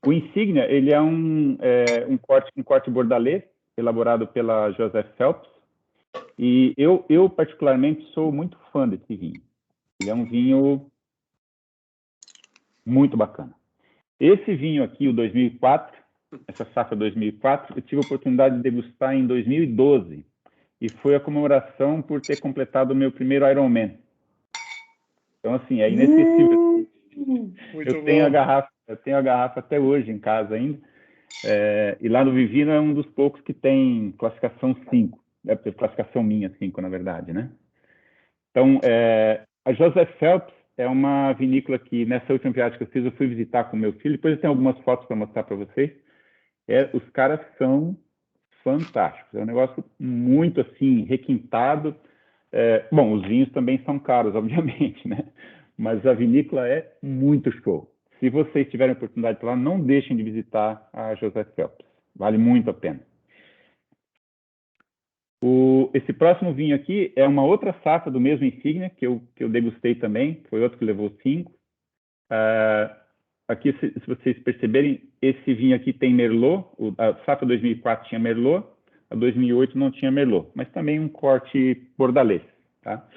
O Insignia, ele é um corte bordalês, elaborado pela Joseph Phelps. E eu particularmente, sou muito fã desse vinho. Ele é um vinho muito bacana. Esse vinho aqui, o 2004, essa safra 2004, eu tive a oportunidade de degustar em 2012. E foi a comemoração por ter completado o meu primeiro Ironman. Então, assim, é inesquecível. Eu tenho a garrafa até hoje em casa ainda. E lá no Vivino é um dos poucos que tem classificação 5. Classificação minha, 5, na verdade, né? Então, a Joseph Phelps é uma vinícola que, nessa última viagem que eu fiz, eu fui visitar com meu filho. Depois eu tenho algumas fotos para mostrar para vocês. Os caras são fantásticos. É um negócio muito, assim, requintado. Bom, os vinhos também são caros, obviamente, né? Mas a vinícola é muito show. Se vocês tiverem oportunidade de ir lá, não deixem de visitar a Joseph Phelps. Vale muito a pena. Esse próximo vinho aqui é uma outra safra do mesmo Insignia, que eu degustei também. Foi outro que levou 5. Aqui, se vocês perceberem, esse vinho aqui tem Merlot. A safra 2004 tinha Merlot. A 2008 não tinha Merlot. Mas também um corte bordalês. Tá?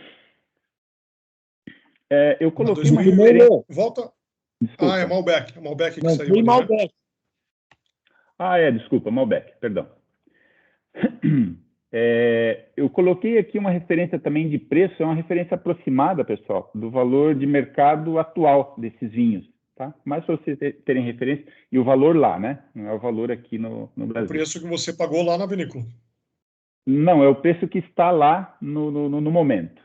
Eu coloquei uma referência... Volta... Desculpa. É Malbec. Malbec que não, saiu ali, Malbec. né? Desculpa, Malbec, perdão. Eu coloquei aqui uma referência também de preço, é uma referência aproximada, pessoal, do valor de mercado atual desses vinhos, tá? Mas para vocês terem referência, e o valor lá, né? Não é o valor aqui no Brasil. O preço que você pagou lá na vinícola. Não, é o preço que está lá no momento.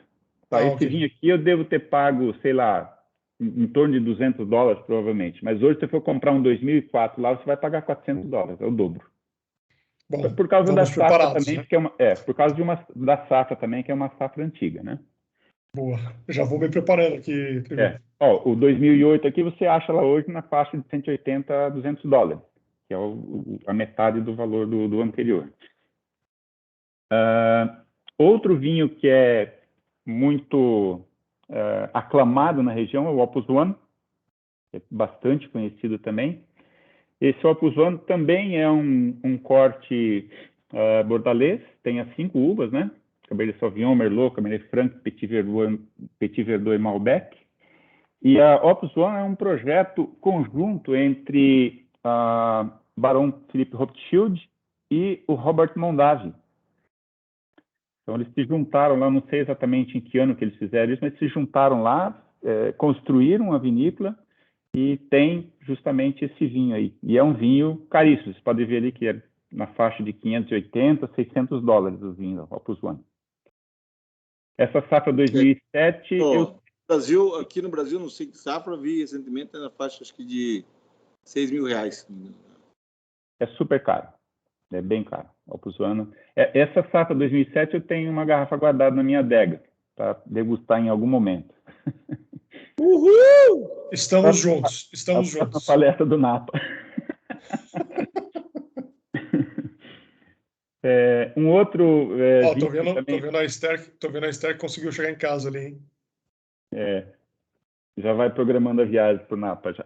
Tá? Esse okay. vinho aqui eu devo ter pago, sei lá, em torno de $200, provavelmente. Mas hoje, se você for comprar um 2004 lá, você vai pagar $400, é o dobro. Bom, por causa da safra também, né? que por causa da safra também, que é uma safra antiga, né? Boa. Já vou me preparando aqui. O 2008 aqui você acha lá hoje na faixa de $180 a $200, que é a metade do valor do anterior. Outro vinho que é muito aclamado na região é o Opus One, que é bastante conhecido também. Esse Opus One também é um corte bordalês, tem as 5 uvas, né? Cabernet Sauvignon, Merlot, Cabernet Franc, Petit Verdot e Malbec. E a Opus One é um projeto conjunto entre Barão Philippe Rothschild e o Robert Mondavi. Então, eles se juntaram lá, não sei exatamente em que ano que eles fizeram isso, mas se juntaram lá, construíram a vinícola e tem justamente esse vinho aí. E é um vinho caríssimo. Você pode ver ali que é na faixa de $580 a $600 o vinho, Opus One. Essa safra 2007... Aqui no Brasil, não sei que safra, vi recentemente na faixa acho que de R$6.000. É super caro. É bem caro. Opus One. Essa safra 2007 eu tenho uma garrafa guardada na minha adega para degustar em algum momento. Uhul! Estamos juntos. A palestra do Napa. Um outro... tô vendo a Esther que conseguiu chegar em casa ali, hein? Já vai programando a viagem para o Napa já.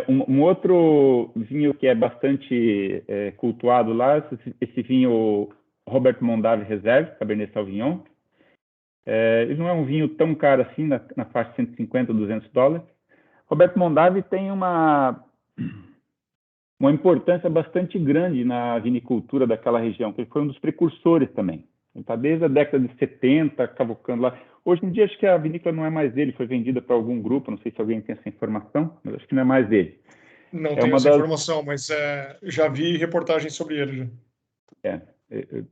Um outro vinho que é bastante cultuado lá, esse vinho Robert Mondavi Reserve, Cabernet Sauvignon. Ele não é um vinho tão caro assim, na faixa de 150 a 200 dólares. Roberto Mondavi tem uma importância bastante grande na vinicultura daquela região, que ele foi um dos precursores também. Ele está desde a década de 70, cavucando lá. Hoje em dia, acho que a vinícola não é mais dele, foi vendida para algum grupo, não sei se alguém tem essa informação, mas acho que não é mais dele. Não tenho essa informação, mas já vi reportagens sobre ele.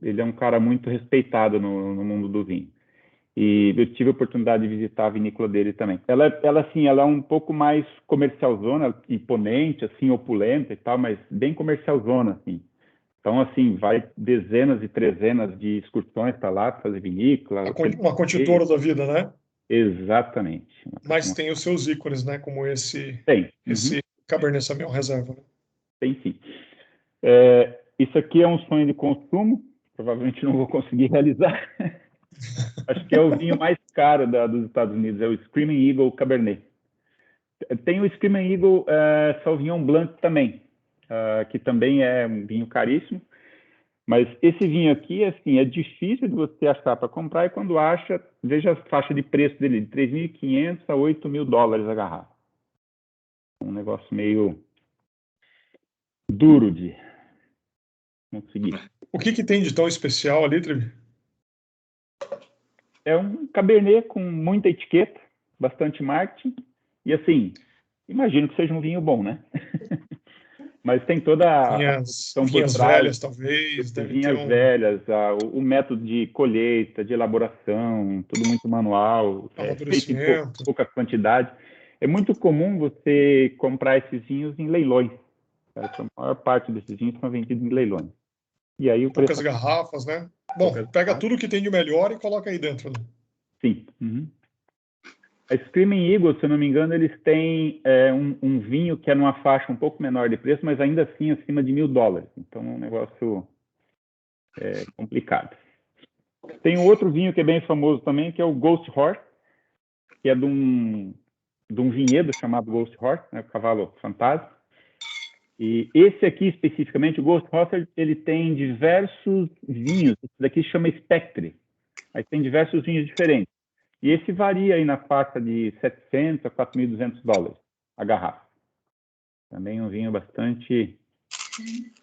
Ele é um cara muito respeitado no mundo do vinho. E eu tive a oportunidade de visitar a vinícola dele também. Ela é um pouco mais comercialzona, imponente, assim, opulenta e tal, mas bem comercialzona, assim. Então, assim, vai dezenas e trezenas de excursões para lá, para fazer vinícola. Uma conditora da vida, né? Exatamente. Mas tem os seus ícones, né? Como esse Cabernet Sauvignon Reserva. Né? Tem, sim. Isso aqui é um sonho de consumo, provavelmente não vou conseguir realizar. Acho que é o vinho mais caro dos Estados Unidos, é o Screaming Eagle Cabernet. Tem o Screaming Eagle Sauvignon Blanc também, que também é um vinho caríssimo. Mas esse vinho aqui, assim, é difícil de você achar para comprar, e quando acha, veja a faixa de preço dele, de 3.500 a 8.000 dólares a garrafa. Um negócio meio duro de conseguir. O que tem de tão especial ali, Trevi? É um Cabernet com muita etiqueta, bastante marketing, e assim, imagino que seja um vinho bom, né? Mas tem toda a produção por trás. Velhas, talvez. Vinhas velhas, o método de colheita, de elaboração, tudo muito manual, feito em pouca quantidade. É muito comum você comprar esses vinhos em leilões. A maior parte desses vinhos são vendidos em leilões. E aí poucas garrafas, né? Bom, pega tudo que tem de melhor e coloca aí dentro. Né? Sim. Uhum. A Screaming Eagle, se eu não me engano, eles têm um vinho que é numa faixa um pouco menor de preço, mas ainda assim acima de $1.000. Então é um negócio complicado. Tem um outro vinho que é bem famoso também, que é o Ghost Horse, que é de um vinhedo chamado Ghost Horse, né, o cavalo fantasma. E esse aqui especificamente, o Ghost Horse, ele tem diversos vinhos. Esse daqui se chama Spectre. Aí tem diversos vinhos diferentes. E esse varia aí na faixa de 700 a 4.200 dólares a garrafa. Também um vinho bastante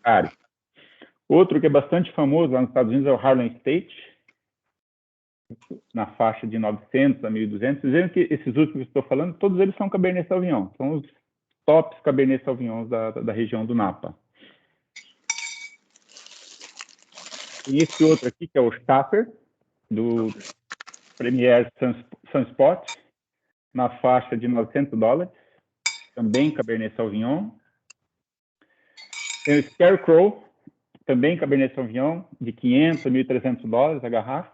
caro. Outro que é bastante famoso lá nos Estados Unidos é o Harlem State, na faixa de 900 a 1.200. Vocês viram que esses últimos que eu estou falando, todos eles são Cabernet Sauvignon. São os tops Cabernet Sauvignons da região do Napa. E esse outro aqui, que é o Staffer, do Premier Sunspot, na faixa de 900 dólares, também Cabernet Sauvignon. Tem o Scarecrow, também Cabernet Sauvignon, de 500 a 1.300 dólares a garrafa.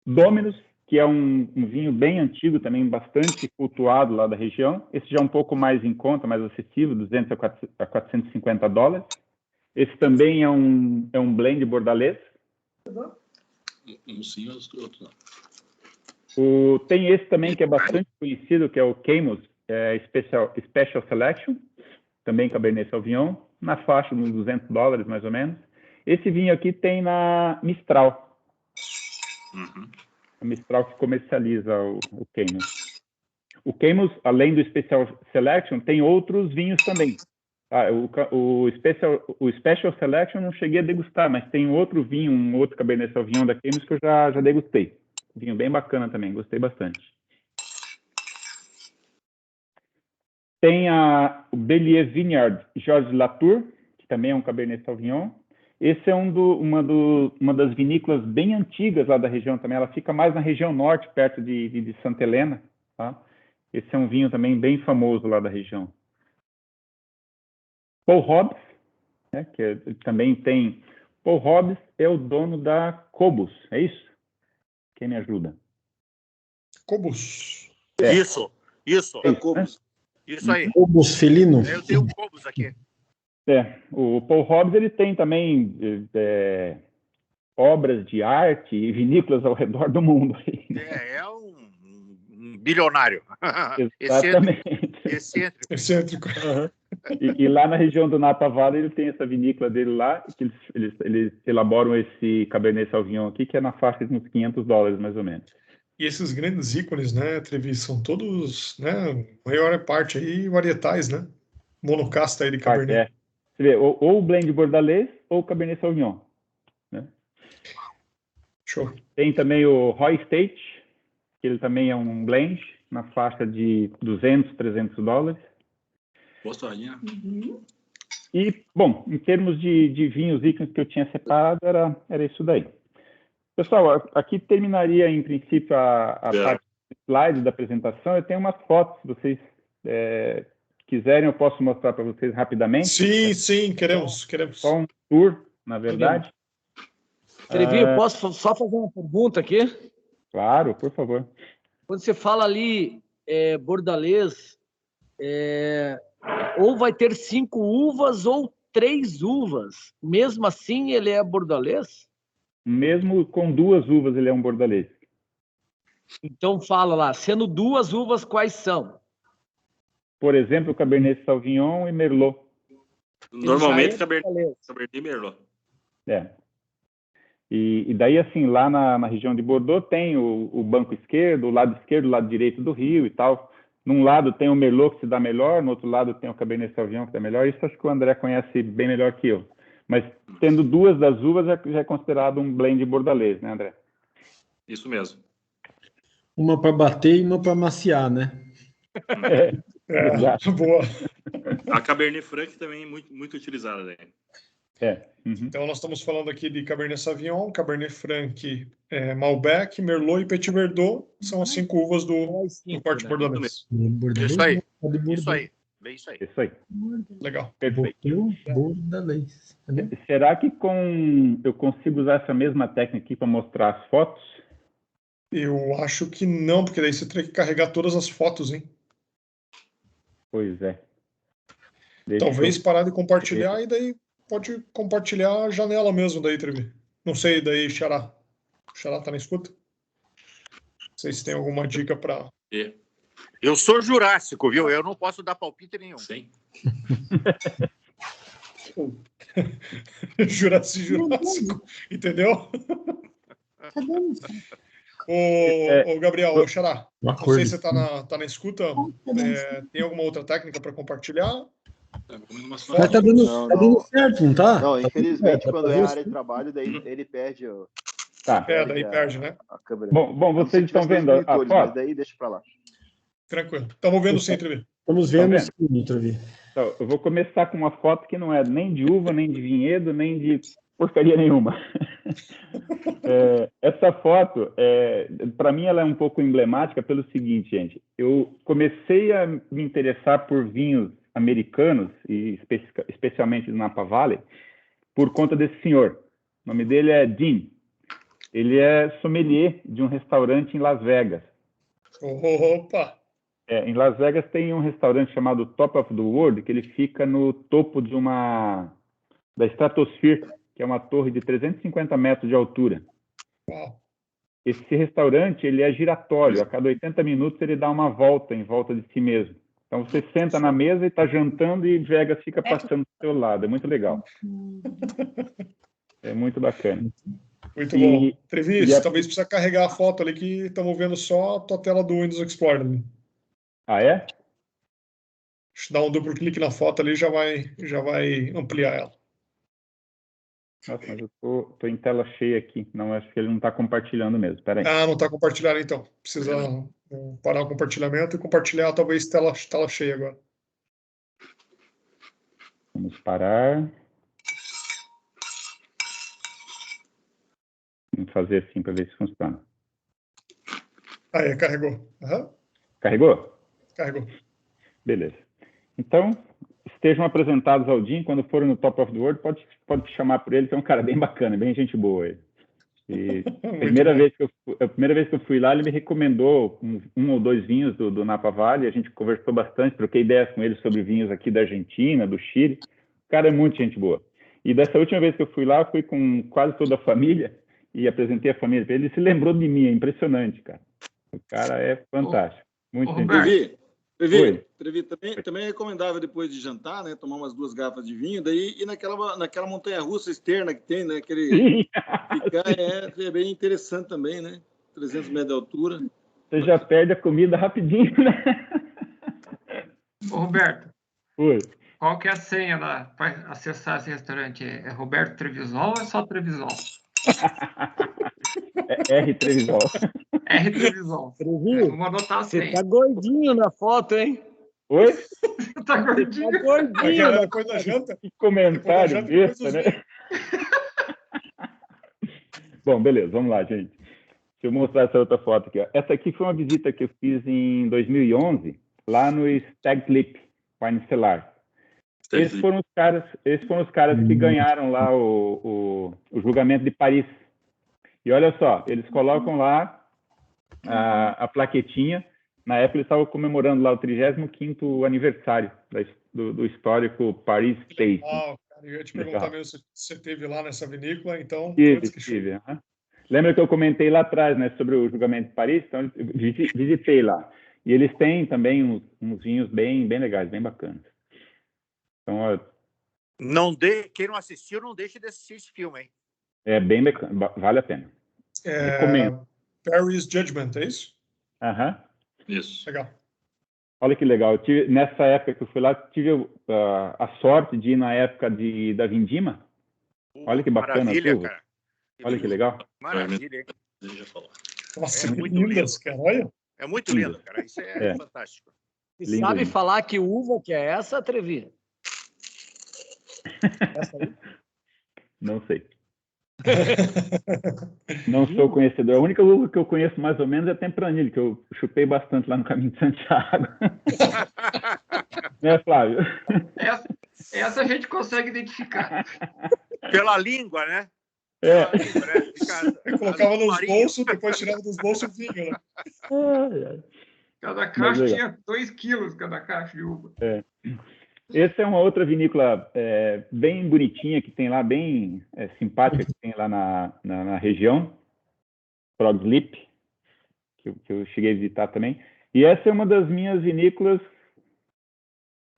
Dominus, que é um vinho bem antigo, também bastante cultuado lá da região. Esse já é um pouco mais em conta, mais acessível, 200 a 450 dólares. Esse também é um blend bordalês. Um sim, outro não. Tem esse também que é bastante conhecido, que é o Caymus Special Selection, também Cabernet Sauvignon, na faixa de uns 200 dólares, mais ou menos. Esse vinho aqui tem na Mistral. Uhum. A Mistral que comercializa o Caymus. O Caymus, além do Special Selection, tem outros vinhos também. O Special Selection eu não cheguei a degustar, mas tem outro vinho, um outro Cabernet Sauvignon da Caymus que eu já degustei. Vinho bem bacana também, gostei bastante. Tem o Bellier Vineyard Georges Latour, que também é um Cabernet Sauvignon. Esse é uma das vinícolas bem antigas lá da região também. Ela fica mais na região norte, perto de Santa Helena. Tá? Esse é um vinho também bem famoso lá da região. Paul Hobbs, né, que também tem... Paul Hobbs é o dono da Cobus, é isso? Quem me ajuda? Cobus. Isso. É Cobus. Né? Isso aí. Cobus felino. Eu tenho um Cobus aqui. O Paul Hobbs, ele tem também obras de arte e vinícolas ao redor do mundo. É um bilionário. Exatamente. Excêntrico. Uhum. E lá na região do Napa Valley, ele tem essa vinícola dele lá, que eles elaboram esse Cabernet Sauvignon aqui, que é na faixa de uns $500, mais ou menos. E esses grandes ícones, né, Trevi, são todos, né, a maior parte aí, varietais, né? Monocasta aí de Cabernet. Você vê, ou o blend Bordalês ou o Cabernet Sauvignon, né? Show. Tem também o Roy State, que ele também é um blend, na faixa de $200, $300. Gostosinha. E, bom, em termos de vinhos ícones que eu tinha separado, era isso daí. Pessoal, aqui terminaria, em princípio, a parte do slide da apresentação. Eu tenho umas fotos, se vocês quiserem, eu posso mostrar para vocês rapidamente. Sim, queremos. Só um tour, na verdade. Trevi, eu posso só fazer uma pergunta aqui? Claro, por favor. Quando você fala ali bordalês, ou vai ter 5 uvas ou 3 uvas. Mesmo assim, ele é bordalês? Mesmo com 2 uvas, ele é um bordalês. Então fala lá, sendo 2 uvas, quais são? Por exemplo, Cabernet Sauvignon e Merlot. Normalmente, Cabernet e Merlot. E daí, assim, lá na região de Bordeaux tem o banco esquerdo, o lado direito do rio e tal. Num lado tem o Merlot que se dá melhor, no outro lado tem o Cabernet Sauvignon que dá melhor. Isso acho que o André conhece bem melhor que eu. Mas tendo 2 das uvas já é considerado um blend bordalês, né, André? Isso mesmo. Uma para bater e uma para maciar, né? Boa. A Cabernet Franc também é muito utilizada, né? Então, nós estamos falando aqui de Cabernet Sauvignon, Cabernet Franc, Malbec, Merlot e Petit Verdot. São as 5 uvas do corte bordalês. Isso aí. Bem isso aí. Isso aí. Legal. Perfeito. Bordalês. Será que eu consigo usar essa mesma técnica aqui para mostrar as fotos? Eu acho que não, porque daí você teria que carregar todas as fotos, hein? Pois é. Talvez parar de compartilhar e daí pode compartilhar a janela mesmo daí, Trevi. Não sei, daí, Xará. O Xará tá na escuta? Não sei se tem alguma dica para... Eu sou jurássico, viu? Eu não posso dar palpite nenhum. Sim. Jurássico, entendeu? Ô, Gabriel, ô Xará, não sei se você tá na escuta. Tem alguma outra técnica para compartilhar? Mas tá dando certo, não tá? Não, infelizmente, quando é a área de trabalho, daí ele perde. Daí perde, né? A câmera. Bom, vocês estão vendo a foto? Mas daí deixa para lá. Tranquilo. Estamos vendo sim, Trevi. Estamos vendo sim, Trevi. Então, eu vou começar com uma foto que não é nem de uva, nem de vinhedo, nem de porcaria nenhuma. Essa foto, para mim, ela é um pouco emblemática pelo seguinte, gente. Eu comecei a me interessar por vinhos americanos, e especialmente do Napa Valley, por conta desse senhor. O nome dele é Dean. Ele é sommelier de um restaurante em Las Vegas. Opa! Em Las Vegas tem um restaurante chamado Top of the World, que ele fica no topo da Stratosphere, que é uma torre de 350 metros de altura. Uau. Esse restaurante, ele é giratório. A cada 80 minutos ele dá uma volta em volta de si mesmo. Então você senta na mesa e está jantando e Vegas fica passando do seu lado. É muito legal. É muito bacana. Muito bom. Trevis, talvez precisa carregar a foto ali que estamos vendo só a tua tela do Windows Explorer. Né? Ah, é? Deixa eu dar um duplo clique na foto ali, já vai ampliar ela. Nossa, mas eu tô em tela cheia aqui. Não, acho que ele não está compartilhando mesmo. Espera aí. Ah, não está compartilhando então. Precisa parar o compartilhamento e compartilhar talvez tela cheia agora. Vamos parar. Vamos fazer assim para ver se funciona. Aí, carregou. Uhum. Carregou? Carregou. Beleza. Então, estejam apresentados ao Dean. Quando forem no Top of the World, pode chamar por ele, que é um cara bem bacana, bem gente boa. Ele. E a primeira vez que eu fui lá, ele me recomendou um ou 2 vinhos do Napa Valley. A gente conversou bastante, troquei ideias com ele sobre vinhos aqui da Argentina, do Chile. O cara é muito gente boa. E dessa última vez que eu fui lá, eu fui com quase toda a família e apresentei a família para ele. Ele se lembrou de mim, é impressionante, cara. O cara é fantástico. Muito Trevi, Oi. Trevi, também é recomendável depois de jantar, né? Tomar umas 2 garrafas de vinho, daí ir naquela montanha-russa externa que tem, né? É bem interessante também, né? 300 metros de altura. Você já perde a comida rapidinho, né? Ô, Roberto. Oi. Qual que é a senha para acessar esse restaurante? É Roberto Trevisol ou é só Trevisol? É R Trevisol. R Trevisol. Vamos anotar a senha. Você tá gordinho na foto, hein? Oi? Você tá gordinho. Tá gordinho. Depois da janta. Que comentário besta, né? Bom, beleza, vamos lá, gente. Deixa eu mostrar essa outra foto aqui. Ó. Essa aqui foi uma visita que eu fiz em 2011, lá no Stag's Leap, Wine Cellar. Esses foram os caras que ganharam lá o julgamento de Paris. E olha só, eles colocam lá a plaquetinha. Na época, eles estavam comemorando lá o 35º aniversário do histórico Paris Tasting. Eu ia te perguntar mesmo se você teve lá nessa vinícola, então... Tive. Lembra que eu comentei lá atrás, né, sobre o julgamento de Paris? Então, eu visitei lá. E eles têm também uns vinhos bem legais, bem bacanas. Então, ó, quem não assistiu, não deixe de assistir esse filme, hein? É bem bacana, vale a pena. Recomendo. Paris Judgment, é isso? Aham. Isso. Legal. Olha que legal. Nessa época que eu fui lá, tive a sorte de ir na época da Vindima. Olha que bacana. Maravilha, cara. Olha que legal. Maravilha, hein? Já falou. Nossa, muito lindas, cara. Olha. É muito lindo, cara. Isso é fantástico. Você sabe falar que uva que é essa, Trevi? Essa aí? Não sei. Não sou conhecedor. A única uva que eu conheço mais ou menos é a Tempranillo, que eu chupei bastante lá no Caminho de Santiago. Né, Flávio? Essa a gente consegue identificar. Pela língua, né? Eu colocava nos bolsos, depois tirava dos bolsos e vinho, né? Cada caixa tinha 2 quilos, cada caixa de uva. Essa é uma outra vinícola bem bonitinha, que tem lá, bem simpática, que tem lá na região, Frog's Leap, que eu cheguei a visitar também. E essa é uma das minhas vinícolas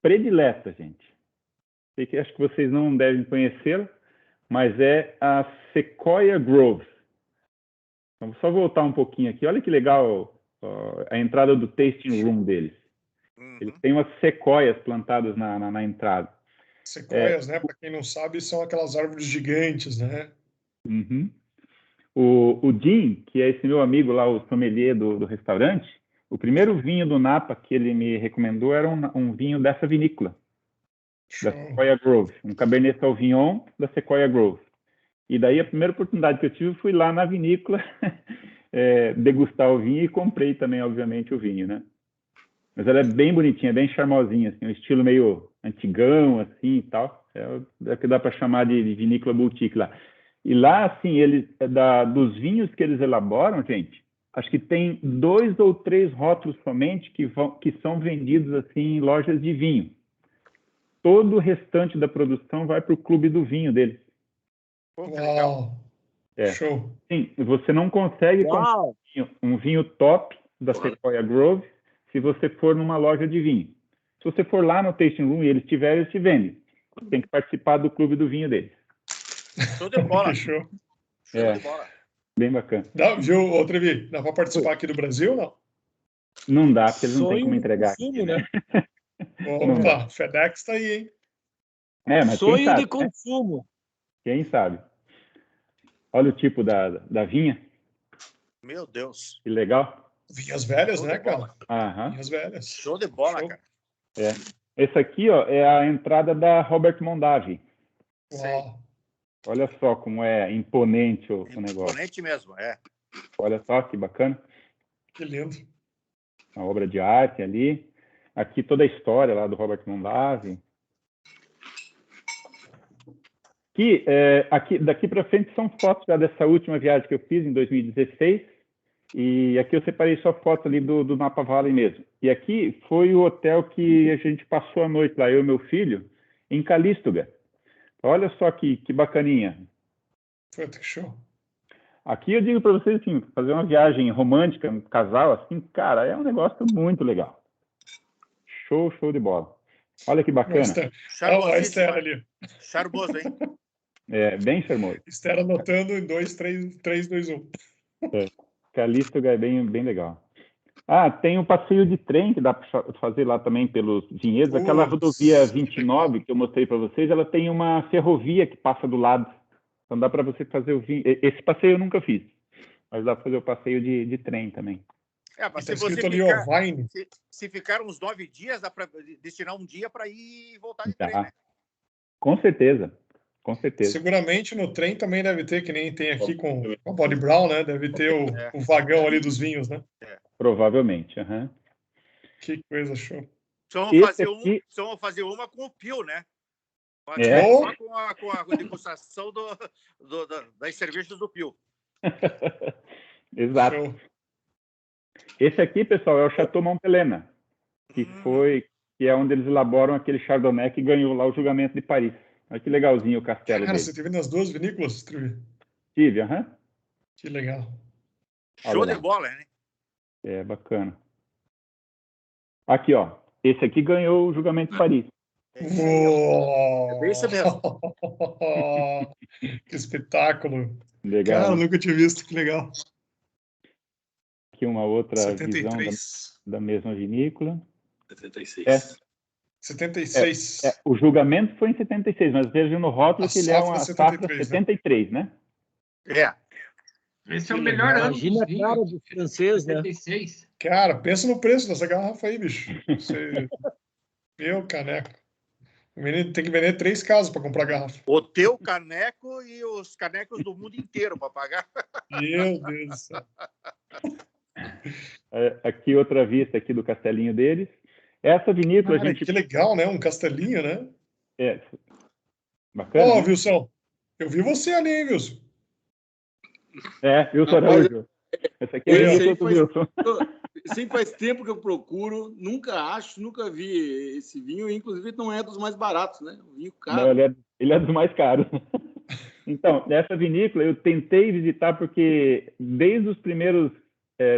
prediletas, gente. Acho que vocês não devem conhecê-la, mas é a Sequoia Grove. Vamos só voltar um pouquinho aqui. Olha que legal a entrada do tasting room deles. Eles têm umas sequoias plantadas na entrada. Sequoias, né? Para quem não sabe, são aquelas árvores gigantes, né? Uhum. O Jim, que é esse meu amigo lá, o sommelier do restaurante, o primeiro vinho do Napa que ele me recomendou era um vinho dessa vinícola, da Sequoia Grove, um Cabernet Sauvignon da Sequoia Grove. E daí a primeira oportunidade que eu tive, fui lá na vinícola degustar o vinho e comprei também, obviamente, o vinho, né? Mas ela é bem bonitinha, bem charmosinha, assim, um estilo meio antigão, assim, e tal. É o que dá para chamar de vinícola boutique lá. E lá, assim, dos vinhos que eles elaboram, gente, acho que tem 2 ou 3 rótulos somente que são vendidos, assim, em lojas de vinho. Todo o restante da produção vai para o clube do vinho deles. Uau! Show! Sim, você não consegue comprar um vinho top da Sequoia Grove se você for numa loja de vinho. Se você for lá no tasting room e eles tiverem, eles te vendem. Você tem que participar do clube do vinho deles. Show de bola. Show. Show de bola. Bem bacana. Viu, Trevi? Dá para participar aqui do Brasil, não? Não dá, porque eles não têm como entregar aqui, né? Opa, FedEx tá aí, hein? Mas sonho sabe, de consumo. Né? Quem sabe? Olha o tipo da vinha. Meu Deus. Que legal. Vinhas velhas, né, cara? Vinhas velhas. Show de bola, cara. Esse aqui, ó, é a entrada da Robert Mondavi. Uau. Olha só como é imponente o negócio. Imponente mesmo, Olha só que bacana. Que lindo. Uma obra de arte ali. Aqui toda a história lá do Robert Mondavi. Daqui para frente são fotos já dessa última viagem que eu fiz em 2016. E aqui eu separei só fotos ali do Napa Valley mesmo. E aqui foi o hotel que a gente passou a noite lá, eu e meu filho, em Calístoga. Olha só que bacaninha. Puta, que show. Aqui eu digo para vocês assim, fazer uma viagem romântica, um casal, assim, cara, é um negócio muito legal. Show de bola. Olha que bacana. Olha a Esther ali. Charmoso, hein? É, bem charmoso. Esther anotando em 2, 3, 2, 1. Callisto é bem legal. Tem um passeio de trem que dá para fazer lá também pelos vinhedos. Aquela rodovia 29 que eu mostrei para vocês, ela tem uma ferrovia que passa do lado. Então dá para você fazer o vinho. Esse passeio eu nunca fiz, mas dá para fazer o passeio de trem também. Mas tá se você ali, ficar, Vine. se ficar uns 9 dias, dá para destinar um dia para ir e voltar de trem, né? Com certeza. Seguramente no trem também deve ter, que nem tem aqui com a Body Brown, né? Deve ter o vagão ali dos vinhos, né? Provavelmente. Que coisa show. Só vamos fazer uma com o Pio, né? Só com a degustação das cervejas do Pio. Exato. Show. Esse aqui, pessoal, é o Chateau Montelena, que é onde eles elaboram aquele Chardonnay que ganhou lá o julgamento de Paris. Olha que legalzinho o castelo dele. Você teve nas duas vinícolas, Trivi? Tive, Que legal. Show de bola, né? É, bacana. Aqui, ó. Esse aqui ganhou o julgamento de Paris. É bem isso mesmo. Que espetáculo. Legal. Cara, nunca tinha visto, que legal. Aqui uma outra 73. Visão da mesma vinícola. 76. 76. O julgamento foi em 76, mas veja no rótulo que ele é uma safra 73, né? Esse é o melhor ano. Imagina a cara do francês, né? 76. Cara, pensa no preço dessa garrafa aí, bicho. Meu caneco. O menino tem que vender 3 casas para comprar garrafa. O teu caneco e os canecos do mundo inteiro para pagar. Meu Deus do céu. Aqui outra vista aqui do castelinho deles. Essa vinícola, Cara, que legal, né? Um castelinho, né? Bacana. Ó, Wilson, eu vi você ali, hein, Wilson? Wilson Araújo. Essa aqui é o Wilson. Sempre faz tempo que eu procuro, nunca vi esse vinho, e inclusive não é dos mais baratos, né? O vinho caro. Não, ele é dos mais caros. Então, essa vinícola eu tentei visitar porque desde os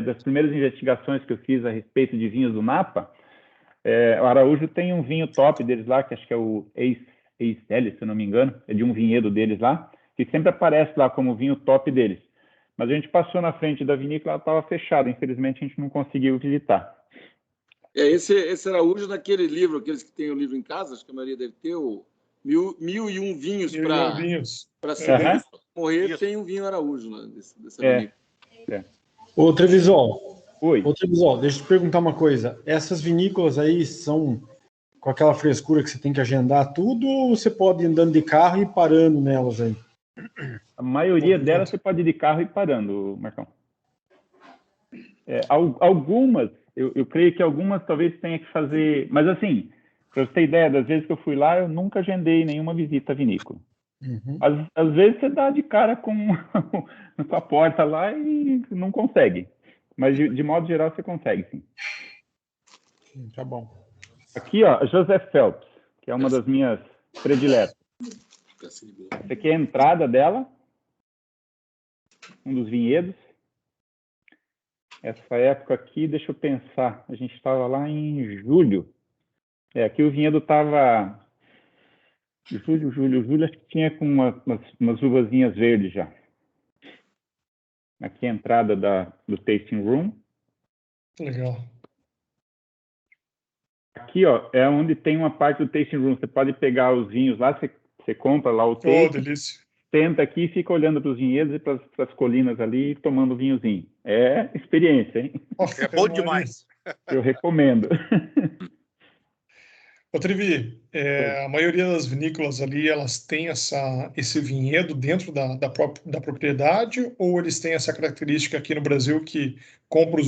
das primeiras investigações que eu fiz a respeito de vinhos do Napa, o Araújo tem um vinho top deles lá, que acho que é o Eisele, se eu não me engano, é de um vinhedo deles lá, que sempre aparece lá como vinho top deles. Mas a gente passou na frente da vinícola, ela estava fechada, infelizmente a gente não conseguiu visitar. Esse Araújo, naquele livro, aqueles que têm o livro em casa, acho que a maioria deve ter, o 1001 vinhos para se morrer, tem um vinho Araújo lá, dessa vinícola. Ô, Trevisan. Oi. Ô, Trevisan, deixa eu te perguntar uma coisa. Essas vinícolas aí são com aquela frescura que você tem que agendar tudo, ou você pode ir andando de carro e ir parando nelas aí? A maioria delas você pode ir de carro e parando, Marcão. Algumas, eu creio que algumas talvez tenha que fazer... Mas assim, para você ter ideia, das vezes que eu fui lá, eu nunca agendei nenhuma visita à vinícola. Às vezes você dá de cara com a porta lá e não consegue. Mas de modo geral você consegue, sim. Tá bom. Aqui, ó, Joseph Phelps, que é uma das minhas prediletas. Essa aqui é a entrada dela, um dos vinhedos. Essa época aqui, deixa eu pensar, a gente estava lá em julho. Aqui o vinhedo estava... Julho, acho que tinha com umas uvazinhas verdes já. Aqui é a entrada do tasting room. Legal. Aqui, ó, é onde tem uma parte do tasting room. Você pode pegar os vinhos lá, você compra lá o tasting. Delícia. Senta aqui e fica olhando para os vinhedos e para as colinas ali, tomando vinhozinho. É experiência, hein? É bom demais. Eu recomendo. Ô, Trivi, a maioria das vinícolas ali, elas têm esse vinhedo dentro da propriedade, ou eles têm essa característica aqui no Brasil que compra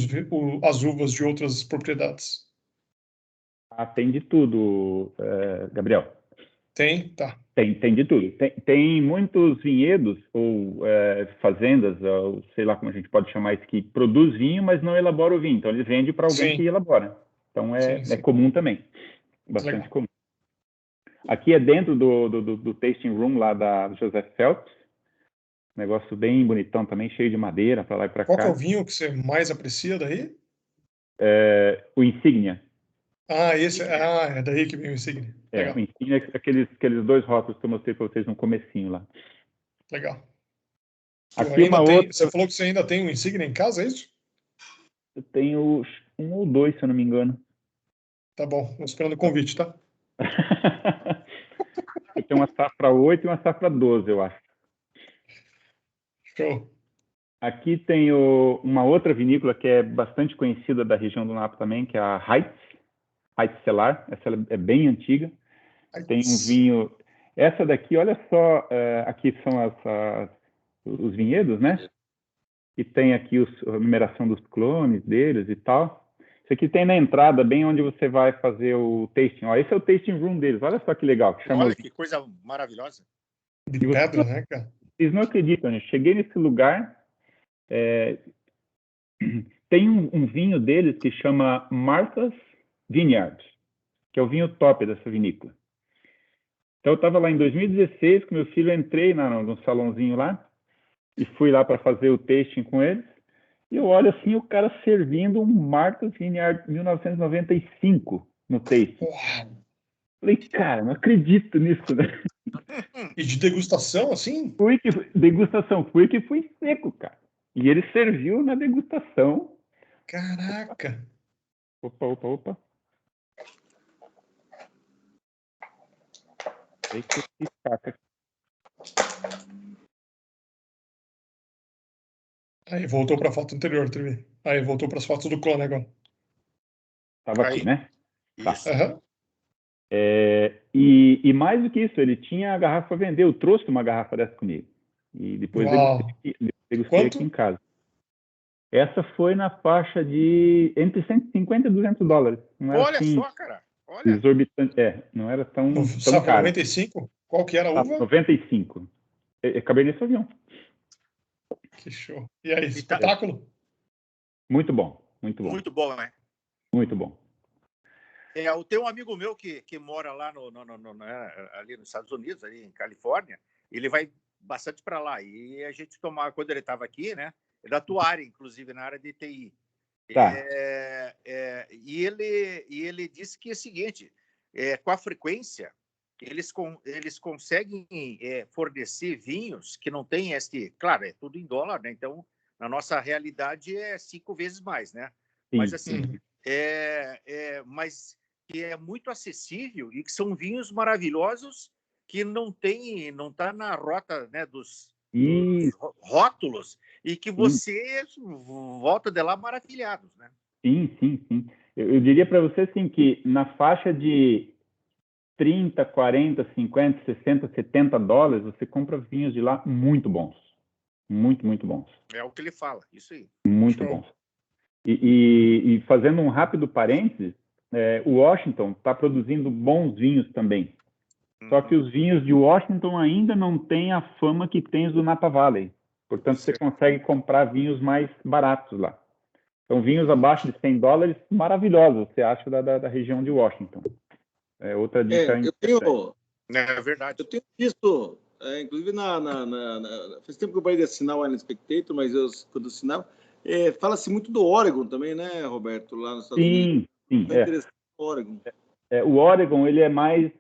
as uvas de outras propriedades? Tem de tudo, Gabriel. Tem? Tá. Tem de tudo. Tem muitos vinhedos ou fazendas, ou sei lá como a gente pode chamar isso, que produz vinho, mas não elabora o vinho. Então, eles vendem para alguém que elabora. Então, é comum também. Bastante legal. Comum. Aqui é dentro do tasting room lá da Joseph Phelps. Negócio bem bonitão também, cheio de madeira para lá e para cá. Qual que é o vinho que você mais aprecia daí? O Insignia. É daí que vem o Insignia. Legal. O Insignia é aqueles 2 rótulos que eu mostrei para vocês no comecinho lá. Legal. Aqui Você falou que você ainda tem um Insignia em casa, é isso? Eu tenho 1 ou 2, se eu não me engano. Tá bom, estou esperando o convite, tá? Eu tenho uma safra 8 e uma safra 12, eu acho. Show. Aqui tem uma outra vinícola que é bastante conhecida da região do Napa também, que é a Heights Cellar. Essa é bem antiga. Tem um vinho... Essa daqui, olha só, aqui são os vinhedos, né? E tem aqui a numeração dos clones deles e tal. Isso aqui tem na entrada, bem onde você vai fazer o tasting. Ó, esse é o tasting room deles. Olha só que legal. Olha que coisa maravilhosa. De pedra, né, cara? Vocês não acreditam, né? Cheguei nesse lugar, tem um vinho deles que chama Martha's Vineyard, que é o vinho top dessa vinícola. Então, eu estava lá em 2016 com meu filho, entrei no salãozinho lá e fui lá para fazer o tasting com eles. E eu olho assim, o cara servindo um Martha's Vineyard 1995 no tasting. Falei, cara, não acredito nisso, né? E de degustação, assim? Degustação, fui que fui seco, cara. E ele serviu na degustação. Caraca! Opa. Aí voltou para a foto anterior, TV. Aí voltou para as fotos do clone agora. Tava aqui, né? Isso. Uhum. E mais do que isso, ele tinha a garrafa para vender. Eu trouxe uma garrafa dessa comigo. E depois degustei aqui em casa. Essa foi na faixa de entre 150 e 200 dólares. Não era Olha assim, só, cara. Olha. Exorbitante. Não era tão Safra caro. 95? Qual que era a uva? 95. É Cabernet Sauvignon. Que show. E aí, espetáculo? Muito bom, muito bom. Muito bom, né? Muito bom. Eu tenho um amigo meu que mora lá ali nos Estados Unidos, ali em Califórnia. Ele vai bastante para lá. E a gente tomava, quando ele estava aqui, né? É da tua área, inclusive, na área de TI. Tá. E ele disse que é o seguinte, com a frequência, eles conseguem fornecer vinhos que não tem claro, é tudo em dólar, né? Então, na nossa realidade, é 5 vezes mais, né? Sim. Mas, assim, mas que é muito acessível e que são vinhos maravilhosos que não está na rota, né, dos rótulos e que você volta de lá maravilhados, né? Sim. Eu diria para você assim, que na faixa de 30, 40, 50, 60, 70 dólares, você compra vinhos de lá muito bons. Muito, muito bons. É o que ele fala, isso aí. Muito bons. E fazendo um rápido parênteses, o Washington está produzindo bons vinhos também. Só que os vinhos de Washington ainda não têm a fama que tem os do Napa Valley. Portanto, você consegue comprar vinhos mais baratos lá. Então, vinhos abaixo de 100 dólares, maravilhosos, você acha, da região de Washington. É outra dica. É verdade. Eu tenho visto, inclusive, faz tempo que eu parei de assinar o Wine Spectator, mas quando eu assinava, fala-se muito do Oregon também, né, Roberto, lá nos Estados Unidos. Sim. É interessante o Oregon. O Oregon, ele é mais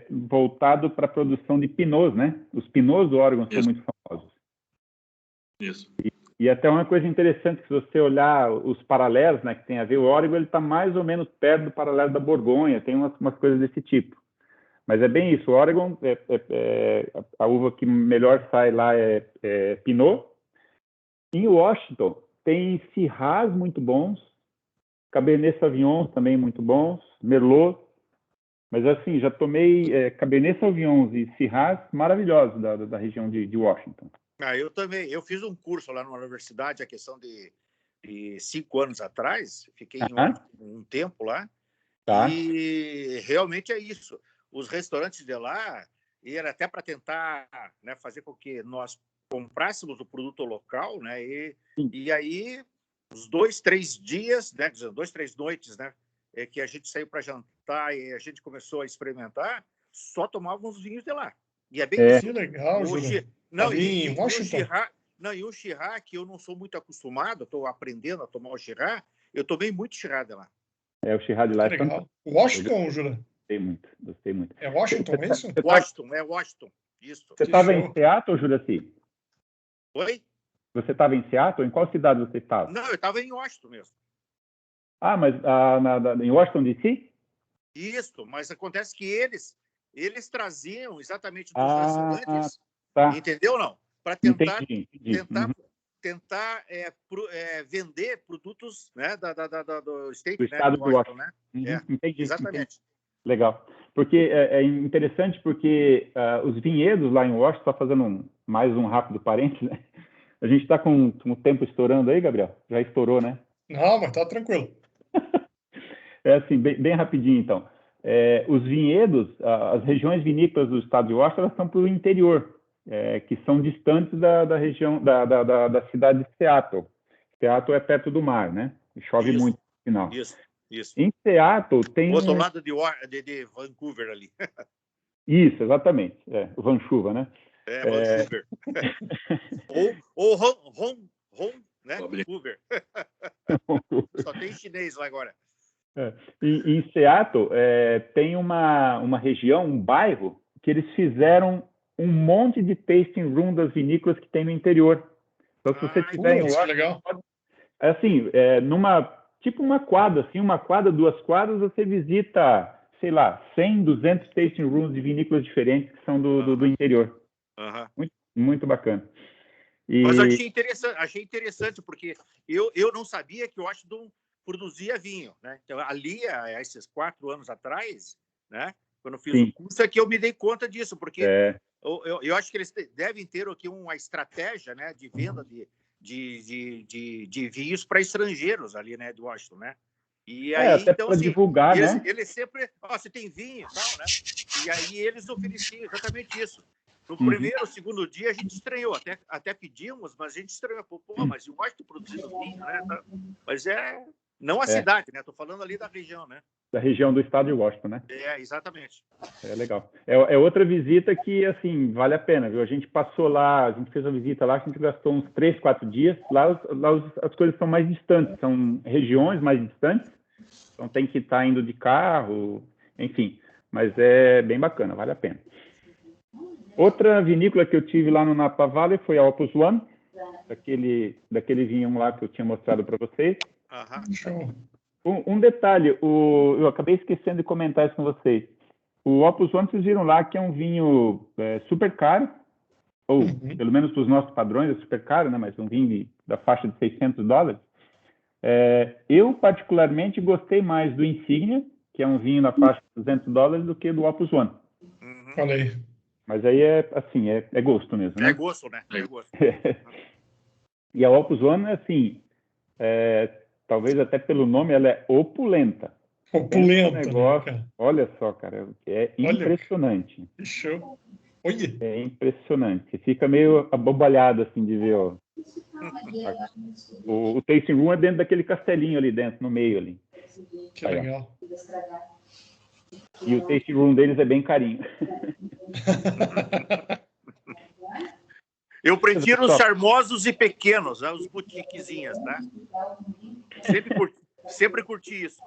voltado para a produção de Pinots, né? Os Pinots do Oregon são muito famosos. Isso. E até uma coisa interessante, se você olhar os paralelos, né, que tem a ver, o Oregon está mais ou menos perto do paralelo da Borgonha, tem umas coisas desse tipo. Mas é bem isso, o Oregon, a uva que melhor sai lá é Pinot. Em Washington, tem Syrahs muito bons, Cabernet Sauvignon também muito bons, Merlot. Mas assim, já tomei Cabernet Sauvignon e Syrahs maravilhosos da região de Washington. Eu também. Eu fiz um curso lá na universidade, a questão de 5 anos atrás. Fiquei um tempo lá. Tá. E realmente é isso. Os restaurantes de lá, era até para tentar, né, fazer com que nós comprássemos o produto local, né? E aí, os 2, 3 dias, né, 2, 3 noites, né, que a gente saiu para jantar e a gente começou a experimentar, só tomávamos vinhos de lá. E é bem que legal, Não, em Washington. E o Shiraz, que eu não sou muito acostumado, estou aprendendo a tomar o Shiraz, eu tomei muito Shiraz de lá. O Shiraz de lá é legal. Washington, Jura? Gostei muito. É Washington, é isso? Washington, isso. Você estava em Seattle, Juraci? Oi? Você estava em Seattle? Em qual cidade você estava? Não, eu estava em Washington mesmo. Mas em Washington, D.C.? Isso, mas acontece que eles traziam exatamente dos restaurantes, entendeu ou não? Para tentar vender produtos, né, do state, do estado do Washington, né? Entendi. Exatamente. Legal. Porque é interessante porque os vinhedos lá em Washington, só fazendo mais um rápido parênteses, né? A gente está com o tempo estourando aí, Gabriel? Já estourou, né? Não, mas tá tranquilo. Assim, bem rapidinho, então. Os vinhedos, as regiões vinícolas do estado de Washington, elas estão para o interior, que são distantes da região, da cidade de Seattle. Seattle é perto do mar, né? Chove muito no final. Isso. Em Seattle tem... O outro lado de Vancouver ali. Isso, exatamente. Vancouver, né? Vancouver. ou né? Vancouver. Só tem chinês lá agora. Em Seattle, tem uma região, um bairro, que eles fizeram um monte de tasting room das vinícolas que tem no interior. Então, se você tiver em Washington, assim, tipo uma quadra, assim, uma quadra, 2 quadras, você visita, sei lá, 100, 200 tasting rooms de vinícolas diferentes que são do interior. Muito, muito bacana. Mas eu achei interessante, porque eu não sabia que o Washington produzia vinho, né? Então, ali, há esses 4 anos atrás, né? Quando eu fiz o curso, é que eu me dei conta disso, porque eu acho que eles devem ter aqui uma estratégia, né, de venda de vinhos para estrangeiros ali, né, do Washington, né? E aí, então, assim, divulgar, né? Eles sempre, você tem vinho e tal, né? E aí eles ofereciam exatamente isso. No primeiro, segundo dia, a gente estranhou, até pedimos, mas a gente estranhou. Pô, mas o Washington produzindo vinho, né? Mas não a cidade, né? Estou falando ali da região, né? Da região do estado de Washington, né? Exatamente. Legal. É outra visita que, assim, vale a pena, viu? A gente passou lá, a gente fez uma visita lá, a gente gastou uns 3, 4 dias. Lá as coisas são mais distantes, são regiões mais distantes, então tem que estar indo de carro, enfim. Mas é bem bacana, vale a pena. Outra vinícola que eu tive lá no Napa Valley foi a Opus One, daquele vinho lá que eu tinha mostrado para vocês. Show. Um detalhe, eu acabei esquecendo de comentar isso com vocês. O Opus One, vocês viram lá que é um vinho super caro, ou pelo menos para os nossos padrões é super caro, né? Mas um vinho da faixa de $600. Eu, particularmente, gostei mais do Insignia, que é um vinho na faixa de $200, do que do Opus One. Olha aí. Mas aí assim, é gosto mesmo, né? É gosto, né? É gosto. E a Opus One, assim, talvez até pelo nome, ela é opulenta. Opulenta, negócio, né, olha só, cara, é impressionante. Que show. Olha. É impressionante. Você fica meio abobalhado, assim, de ver, ó. O tasting room é dentro daquele castelinho ali dentro, no meio ali. Que legal. E o tasting room deles é bem carinho. Eu prefiro os charmosos e pequenos, né? Os boutiquezinhas, tá? Sempre curti isso.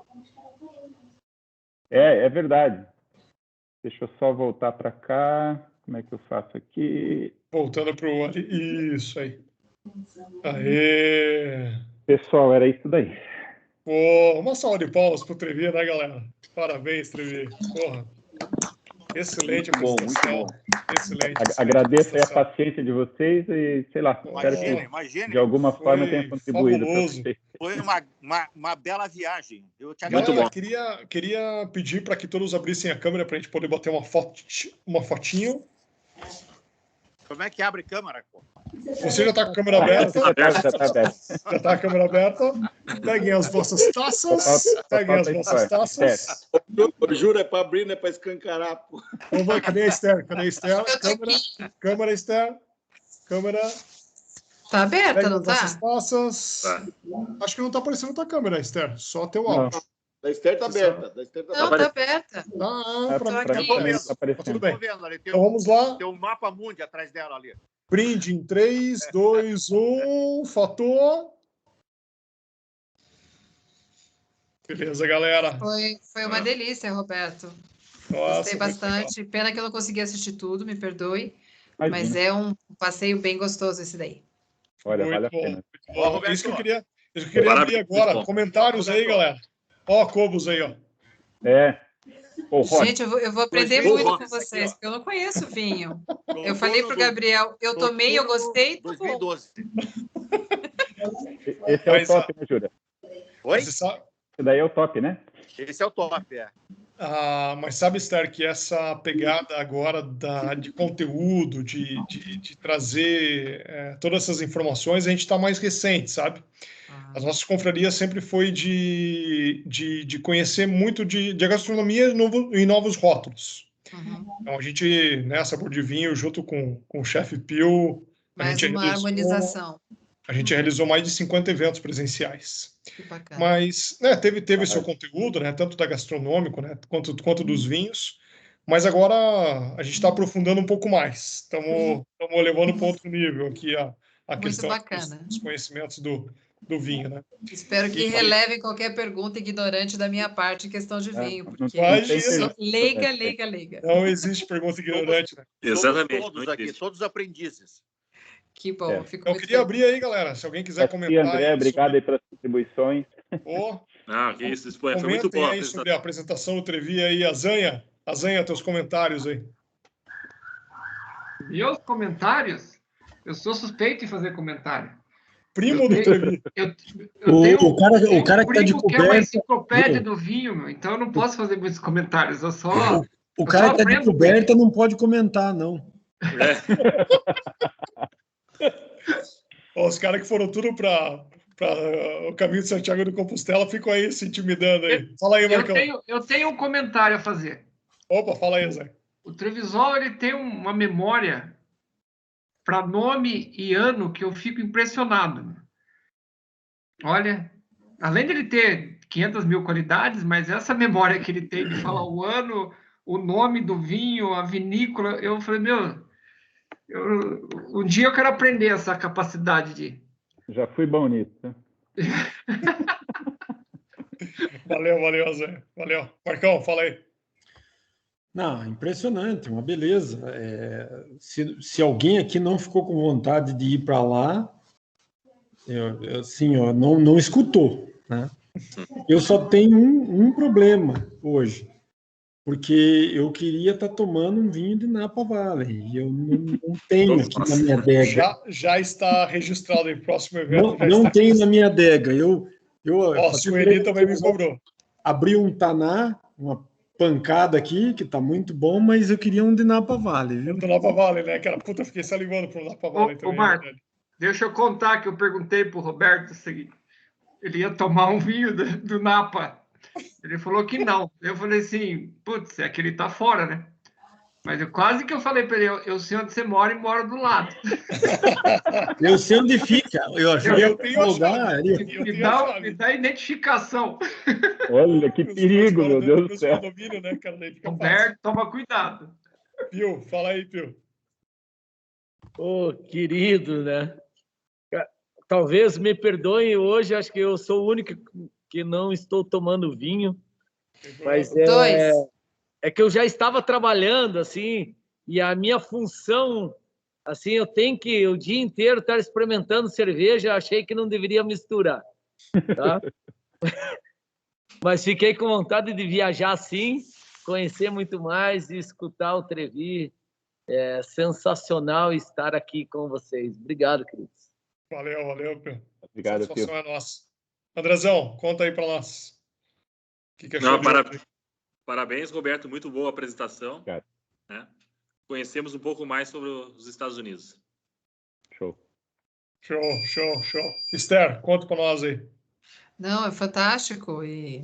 É verdade. Deixa eu só voltar para cá. Como é que eu faço aqui? Voltando para o... Isso aí. Aê! Pessoal, era isso daí. Pô, uma salva de palmas pro Trevi, né, galera? Parabéns, Trevi. Porra. Excelente apresentação. Excelente. Agradeço a paciência de vocês e, sei lá, imagine, de alguma forma tenha contribuído. Foi uma bela viagem. Eu te agradeço. Galera, queria pedir para que todos abrissem a câmera para a gente poder bater uma fotinho. Como é que abre câmera, pô? Você já está com a câmera aberta? Já está com a câmera aberta. Peguem as vossas taças. Jura, é para abrir, não é para escancarar, pô. Cadê a Esther? Câmera, Esther. Câmera. Tá aberta, Peguem não tá? Taças. Acho que não está aparecendo a tua câmera, Esther. Só teu áudio. Da Esther tá aberta. Da Esther Não, tá aberta. Tudo bem. Então vamos lá. Tem um mapa mundi atrás dela ali. Brinde em 3, 2, 1. Fator. Beleza, galera. Foi uma delícia, Roberto. Nossa, gostei bastante. Pena que eu não consegui assistir tudo, me perdoe. Mas é um passeio bem gostoso esse daí. Olha, muito vale a bom, pena. Muito bom. Isso que eu queria abrir agora. Comentários aí, galera. Ó, Cobos aí, ó. Gente, eu vou aprender muito com vocês, porque eu não conheço vinho. Eu falei para o Gabriel, eu tomei, eu gostei. 2012. Esse é o top, né, Júlia? Oi? Esse daí é o top, né? Esse é o top, mas sabe, Esther, que essa pegada agora de conteúdo, de trazer todas essas informações, a gente está mais recente, sabe? As nossas confrarias sempre foi de conhecer muito de gastronomia em novos rótulos. Então, a gente, né, Sabor de Vinho, junto com o Chef Pio, mais uma harmonização. A gente realizou mais de 50 eventos presenciais. Que bacana. Mas, né, teve seu conteúdo, né, tanto da gastronômico, né, quanto dos vinhos. Mas agora a gente está aprofundando um pouco mais. Estamos levando para outro nível aqui a questão dos conhecimentos do vinho, né? Espero que relevem qualquer pergunta ignorante da minha parte em questão de vinho, porque leiga. Não existe pergunta ignorante, né? Exatamente. Todos aqui, todos aprendizes. Que bom, fico Eu queria abrir aí, galera, se alguém quiser comentar. André, obrigado aí pelas contribuições. Que isso, foi muito bom. Aí sobre a apresentação do Trevi aí, Azanha, teus comentários aí. Meus comentários? Eu sou suspeito em fazer comentário. Primo do Trevi. O cara que tá de coberta... que é uma enciclopédia do vinho, então eu não posso fazer muitos comentários, eu só... O cara que tá de coberta não pode comentar, não. Os caras que foram tudo para o caminho de Santiago de Compostela ficam aí se intimidando aí. Fala aí, Marcão. Eu tenho um comentário a fazer. Opa, fala aí, Zé. O Trevisol, ele tem uma memória para nome e ano que eu fico impressionado. Olha, além de ele ter 500 mil qualidades, mas essa memória que ele tem de falar o ano, o nome do vinho, a vinícola, eu falei, um dia eu quero aprender essa capacidade de... Já fui bom nisso. Né? Valeu, Zé. Valeu. Marcão, fala aí. Não, impressionante, uma beleza. Se alguém aqui não ficou com vontade de ir para lá, não escutou, né? Eu só tenho um problema hoje. Porque eu queria estar tomando um vinho de Napa Valley e eu não tenho aqui na minha adega. Já está registrado em próximo evento. Não tenho na minha adega. A Sueli também me cobrou. Abri um Taná, uma pancada aqui, que está muito bom, mas eu queria um de Napa Valley. Viu? Do Napa Valley, né? Aquela puta, fiquei salivando para o Napa Valley também. Marco, deixa eu contar que eu perguntei para o Roberto o seguinte: ele ia tomar um vinho do Napa. Ele falou que não. Eu falei assim, putz, é que ele tá fora, né? Mas quase que eu falei para ele, eu sei onde você mora e moro do lado. Eu sei onde fica. Eu tenho lugar. Me dá identificação. Olha, que perigo, meu Deus do céu. Né, cara? Roberto, toma cuidado. Pio, fala aí, Pio. Querido, né? Talvez me perdoem hoje, acho que eu sou o único que não estou tomando vinho, mas é que eu já estava trabalhando, assim, e a minha função, assim, eu tenho que o dia inteiro estar experimentando cerveja, achei que não deveria misturar, tá? Mas fiquei com vontade de viajar, sim, conhecer muito mais e escutar o Trevi. É sensacional estar aqui com vocês. Obrigado, queridos. Valeu, Pio. Obrigado, Pio. É nossa. Andrezão, conta aí para nós. O que achou? Parabéns, Roberto. Muito boa a apresentação. Né? Conhecemos um pouco mais sobre os Estados Unidos. Show. Esther, conta para nós aí. Não, é fantástico e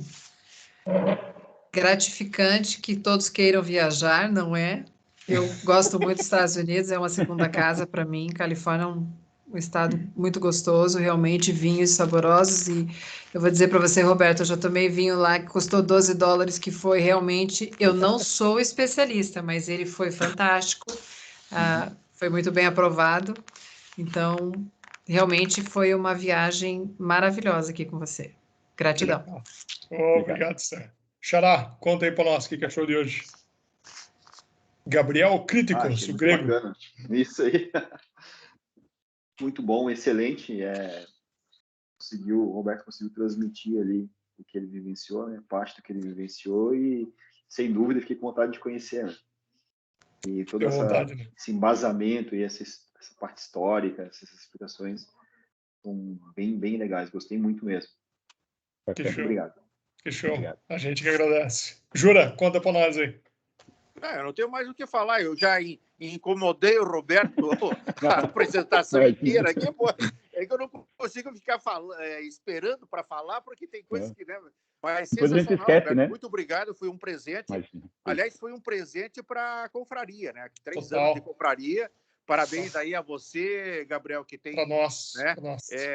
gratificante que todos queiram viajar, não é? Eu gosto muito dos Estados Unidos, é uma segunda casa para mim. Califórnia é um um estado muito gostoso, realmente, vinhos saborosos. E eu vou dizer para você, Roberto, eu já tomei vinho lá que custou $12, que foi realmente... Eu não sou especialista, mas ele foi fantástico, foi muito bem aprovado. Então, realmente foi uma viagem maravilhosa aqui com você. Gratidão. Obrigado, Sérgio. Xará, conta aí para nós o que achou de hoje. Gabriel Críticos, o grego. Bacana. Isso aí. Muito bom, excelente. O Roberto conseguiu transmitir ali o que ele vivenciou, né? Parte do que ele vivenciou e, sem dúvida, fiquei com vontade de conhecer. Né? E todo esse embasamento e essa parte histórica, essas explicações são bem, bem legais. Gostei muito mesmo. Muito obrigado. Que show. Obrigado. A gente que agradece. Jura, conta para nós aí. Eu não tenho mais o que falar. Eu já incomodei o Roberto a apresentação inteira aqui. Pô, é que eu não consigo ficar esperando para falar, porque tem coisas que... Né, mas sensacional, esquece, né? Muito obrigado. Foi um presente. Aliás, foi um presente para a confraria, né? 3 Total. anos de confraria. Parabéns aí a você, Gabriel, que tem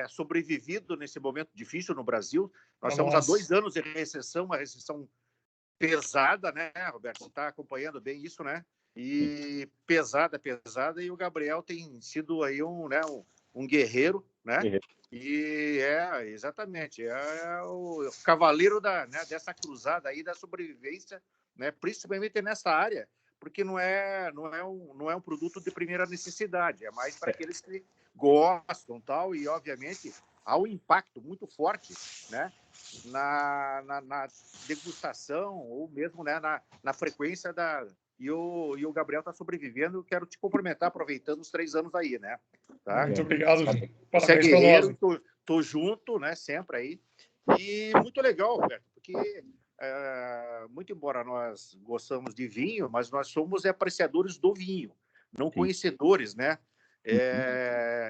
sobrevivido nesse momento difícil no Brasil. Nós estamos há 2 anos de recessão, uma recessão pesada, né, Roberto? Você está acompanhando bem isso, né? E pesada, e o Gabriel tem sido aí um guerreiro, né? E exatamente, o cavaleiro dessa cruzada aí da sobrevivência, né? Principalmente nessa área, porque não é um produto de primeira necessidade, é mais para aqueles que gostam, tal, e obviamente há um impacto muito forte, né? Na degustação ou mesmo, né, na frequência e o Gabriel está sobrevivendo. Quero te cumprimentar, aproveitando os 3 anos aí, né? Tá? Muito obrigado. Você é guerreiro, tô junto, né? Sempre aí. E muito legal, Roberto, porque muito embora nós gostamos de vinho, mas nós somos apreciadores do vinho, não conhecedores, né?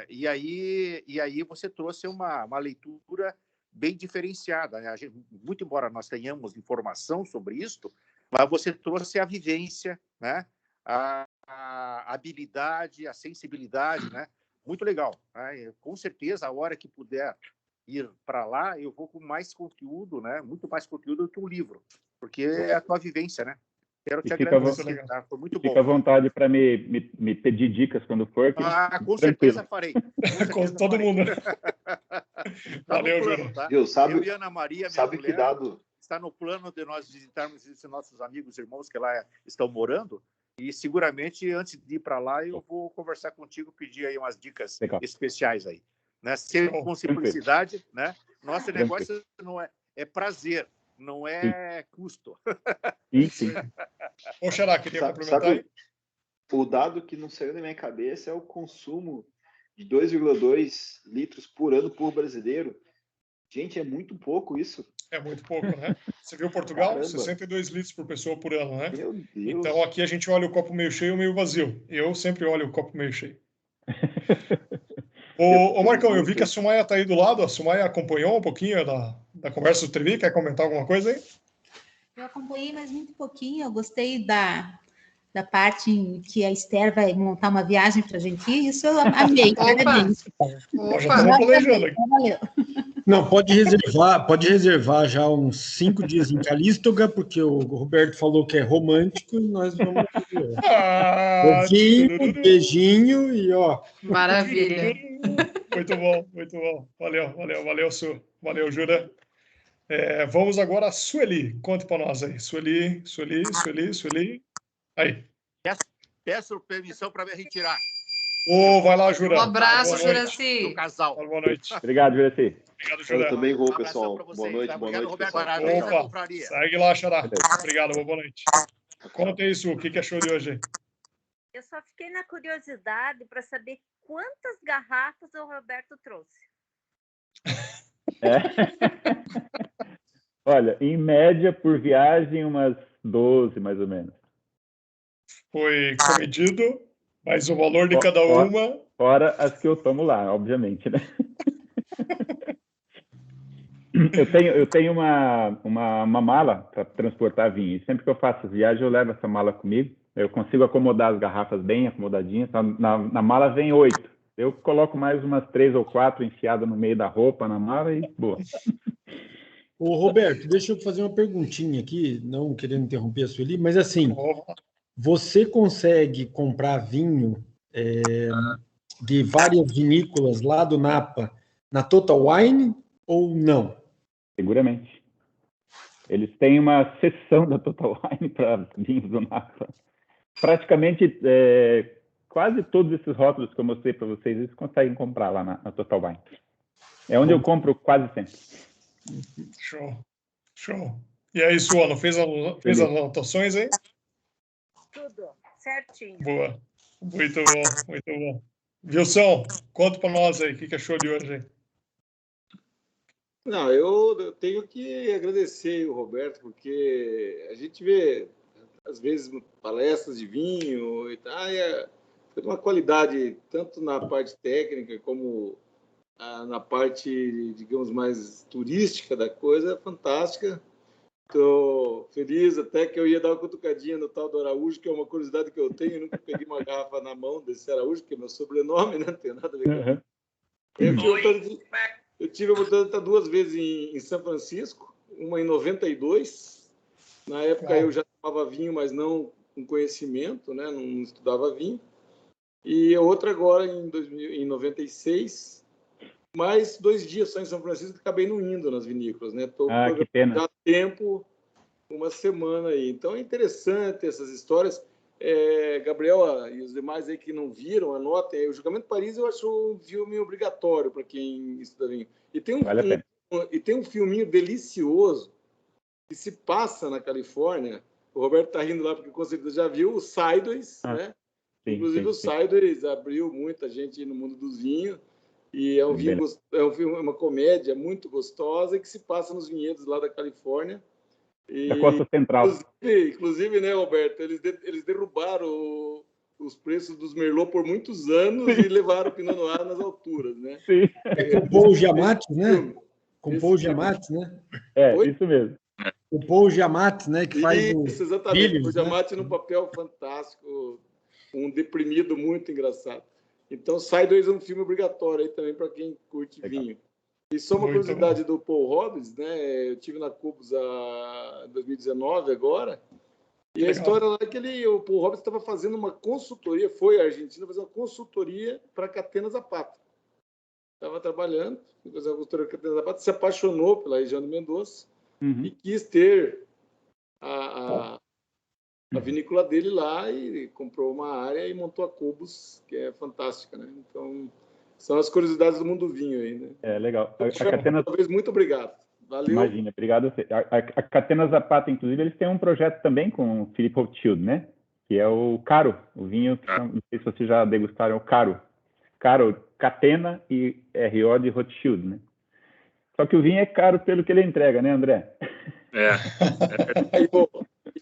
E aí você trouxe uma leitura bem diferenciada, né? Muito embora nós tenhamos informação sobre isso, mas você trouxe a vivência, né? A habilidade, a sensibilidade, né? Muito legal, né? Com certeza, a hora que puder ir para lá, eu vou com mais conteúdo, né? Muito mais conteúdo do que um livro, porque é a tua vivência, né? Quero te agradecer, tá? Foi muito bom. Fica à vontade para me pedir dicas quando for. Com certeza farei. Com todo mundo. Valeu, Júlio. Tá? Eu e Ana Maria, sabe que dado... Está no plano de nós visitarmos esses nossos amigos e irmãos que lá estão morando. E seguramente, antes de ir para lá, eu vou conversar contigo, pedir aí umas dicas especiais aí. Né? Sempre com simplicidade, né? Nosso negócio não é prazer, não é custo. Sim. Ô, Xará, queria complementar aí? O dado que não saiu da minha cabeça é o consumo de 2,2 litros por ano por brasileiro. Gente, é muito pouco isso. É muito pouco, né? Você viu Portugal? Caramba. 62 litros por pessoa por ano, né? Meu Deus. Então aqui a gente olha o copo meio cheio ou meio vazio. Eu sempre olho o copo meio cheio. Ô Marcão, eu vi que a Sumaia está aí do lado. A Sumaia acompanhou um pouquinho da conversa do Trevi. Quer comentar alguma coisa aí? Eu acompanhei, mas muito pouquinho. Eu gostei da parte em que a Esther vai montar uma viagem para a gente ir. Isso eu amei. Parabéns. Já estamos planejando aqui. Valeu. Não, pode reservar já uns 5 dias em Calístoga, porque o Roberto falou que é romântico e nós vamos ovinho, beijinho e ó. Maravilha. Muito bom. Valeu, Su. Valeu, Jura. Vamos agora a Sueli. Conte para nós aí. Sueli. Aí. Peço permissão para me retirar. Vai lá, Jura. Um abraço, Juraci. Do casal. Boa noite. Obrigado, Juraci. Obrigado, Jura. Eu também vou, pessoal. Boa noite, Roberto. pessoal. Segue lá, Xará. Obrigado, boa noite. Conta isso, o que achou de hoje? Eu só fiquei na curiosidade para saber quantas garrafas o Roberto trouxe. Olha, em média, por viagem, umas 12, mais ou menos. Foi comedido, mas o valor de cada uma... Fora as que eu tomo lá, obviamente, né? Eu tenho uma mala para transportar vinho. E sempre que eu faço as viagens, eu levo essa mala comigo. Eu consigo acomodar as garrafas bem acomodadinhas. Na mala vem 8. Eu coloco mais umas 3 ou 4 enfiadas no meio da roupa, na mala e boa. Ô, Roberto, deixa eu fazer uma perguntinha aqui, não querendo interromper a Sueli, mas assim, você consegue comprar vinho de várias vinícolas lá do Napa na Total Wine ou não? Seguramente. Eles têm uma seção da Total Wine para vinhos do Napa. Praticamente, quase todos esses rótulos que eu mostrei para vocês, eles conseguem comprar lá na Total Wine. É onde eu compro quase sempre. Show. E aí, Suano, fez as anotações aí? Tudo, certinho. Boa. Muito bom. Wilson, conta para nós aí, o que achou de hoje aí? Não, eu tenho que agradecer o Roberto, porque a gente vê, às vezes, palestras de vinho e tal, foi de uma qualidade, tanto na parte técnica como na parte, digamos, mais turística da coisa, fantástica. Estou feliz até que eu ia dar uma cutucadinha no tal do Araújo, que é uma curiosidade que eu tenho. Eu nunca peguei uma garrafa na mão desse Araújo, que é meu sobrenome, né? Não tem nada a ver com eu tive a oportunidade de estar 2 vezes em São Francisco, uma em 92. Na época eu já tomava vinho, mas não com conhecimento, né? Não estudava vinho. E a outra agora em 96. Mais 2 dias só em São Francisco, acabei não indo nas vinícolas, né? Estou que pena. Já há tempo, uma semana aí. Então é interessante essas histórias. Gabriel e os demais aí que não viram, anotem. O Julgamento de Paris eu acho um filme obrigatório para quem estuda vinho. E tem um filminho delicioso que se passa na Califórnia. O Roberto está rindo lá porque com certeza já viu o Sideways, né? Sim, inclusive o Sideways abriu muita gente no mundo dos vinhos. E é um filme, uma comédia muito gostosa que se passa nos vinhedos lá da Califórnia. Da Costa Central. Inclusive, né, Roberto, eles derrubaram os preços dos Merlot por muitos anos e levaram o Pinot Noir nas alturas, né? Sim. Com Paul Giamatti, né? Com Paul Giamatti, né? Isso mesmo. O Paul Giamatti, né? Que faz isso, exatamente. O Giamatti num papel fantástico, um deprimido muito engraçado. Então, Sideways é um filme obrigatório aí também para quem curte vinho. E só uma curiosidade do Paul Robbins, né? Eu tive na Cubos em 2019 agora. E a história lá é que o Paul Robbins estava fazendo uma consultoria, foi à Argentina fazer uma consultoria para Catena Zapata. Estava trabalhando, fazer uma consultoria para Catena Zapata, se apaixonou pela região de Mendoza e quis ter a vinícola dele lá e comprou uma área e montou a Cubos, que é fantástica, né? Então, são as curiosidades do mundo do vinho aí, né? Legal. Talvez, muito obrigado. Valeu. Imagina, obrigado a você. A Catena Zapata, inclusive, eles têm um projeto também com o Philip Rothschild, né? Que é o Caro, o vinho, não sei se vocês já degustaram, é o Caro. Caro, Catena e RO de Rothschild, né? Só que o vinho é caro pelo que ele entrega, né, André?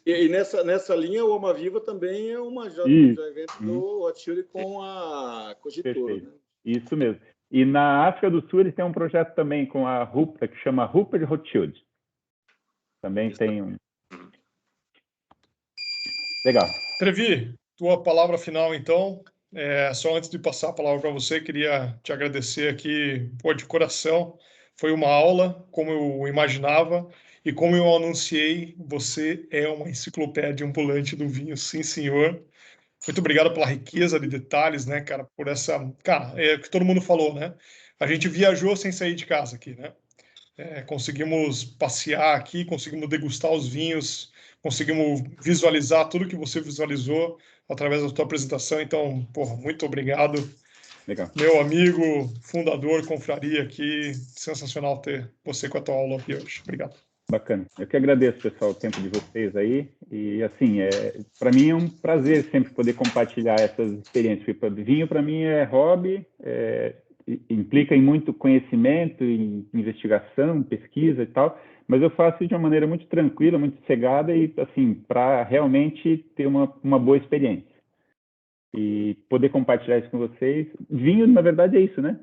E nessa linha, o Alma Viva também é uma joint venture do Rothschild com a Cogitor, né? Isso mesmo. E na África do Sul, eles têm um projeto também com a Rupert, que chama Rupert Rothschild. Também tem um... Legal. Trevi, tua palavra final, então. Só antes de passar a palavra para você, queria te agradecer aqui, de coração. Foi uma aula, como eu imaginava, e como eu anunciei, você é uma enciclopédia ambulante do vinho, sim, senhor. Muito obrigado pela riqueza de detalhes, né, cara, por essa... Cara, é o que todo mundo falou, né? A gente viajou sem sair de casa aqui, né? Conseguimos passear aqui, conseguimos degustar os vinhos, conseguimos visualizar tudo que você visualizou através da tua apresentação. Então, muito obrigado. Legal. Meu amigo, fundador, confraria aqui, sensacional ter você com a tua aula aqui hoje. Obrigado. Bacana. Eu que agradeço, pessoal, o tempo de vocês aí. E, assim, para mim é um prazer sempre poder compartilhar essas experiências. Porque vinho, para mim, é hobby, implica em muito conhecimento, em investigação, pesquisa e tal, mas eu faço de uma maneira muito tranquila, muito sossegada e, assim, para realmente ter uma boa experiência. E poder compartilhar isso com vocês. Vinho, na verdade, é isso, né?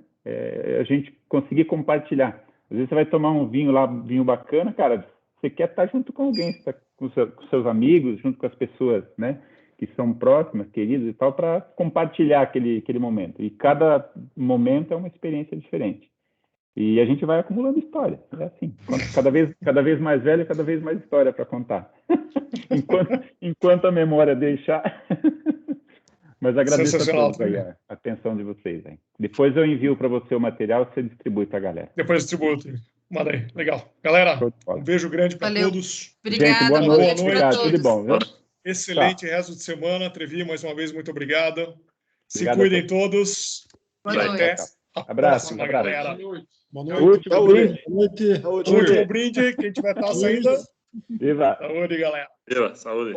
A gente conseguir compartilhar. Às vezes você vai tomar um vinho lá, vinho bacana, cara, você quer estar junto com alguém, você está com seus amigos, junto com as pessoas, né? que são próximas, queridas e tal, para compartilhar aquele momento. E cada momento é uma experiência diferente. E a gente vai acumulando história. É assim. Cada vez mais velho, cada vez mais história para contar. enquanto a memória deixar. Mas agradeço a todos aí, a atenção de vocês. Aí. Depois eu envio para você o material e você distribui para a galera. Depois distribuo. Manda aí. Legal. Galera, um beijo grande para todos. Obrigada. Gente, boa noite. Obrigado. Tudo bom, viu? Excelente resto de semana. Trevi, mais uma vez, muito obrigado. Se cuidem todos. Boa noite. Até a próxima, galera. Boa noite. Último brinde. Quem tiver taça ainda. Viva. Saúde, galera. Viva, saúde.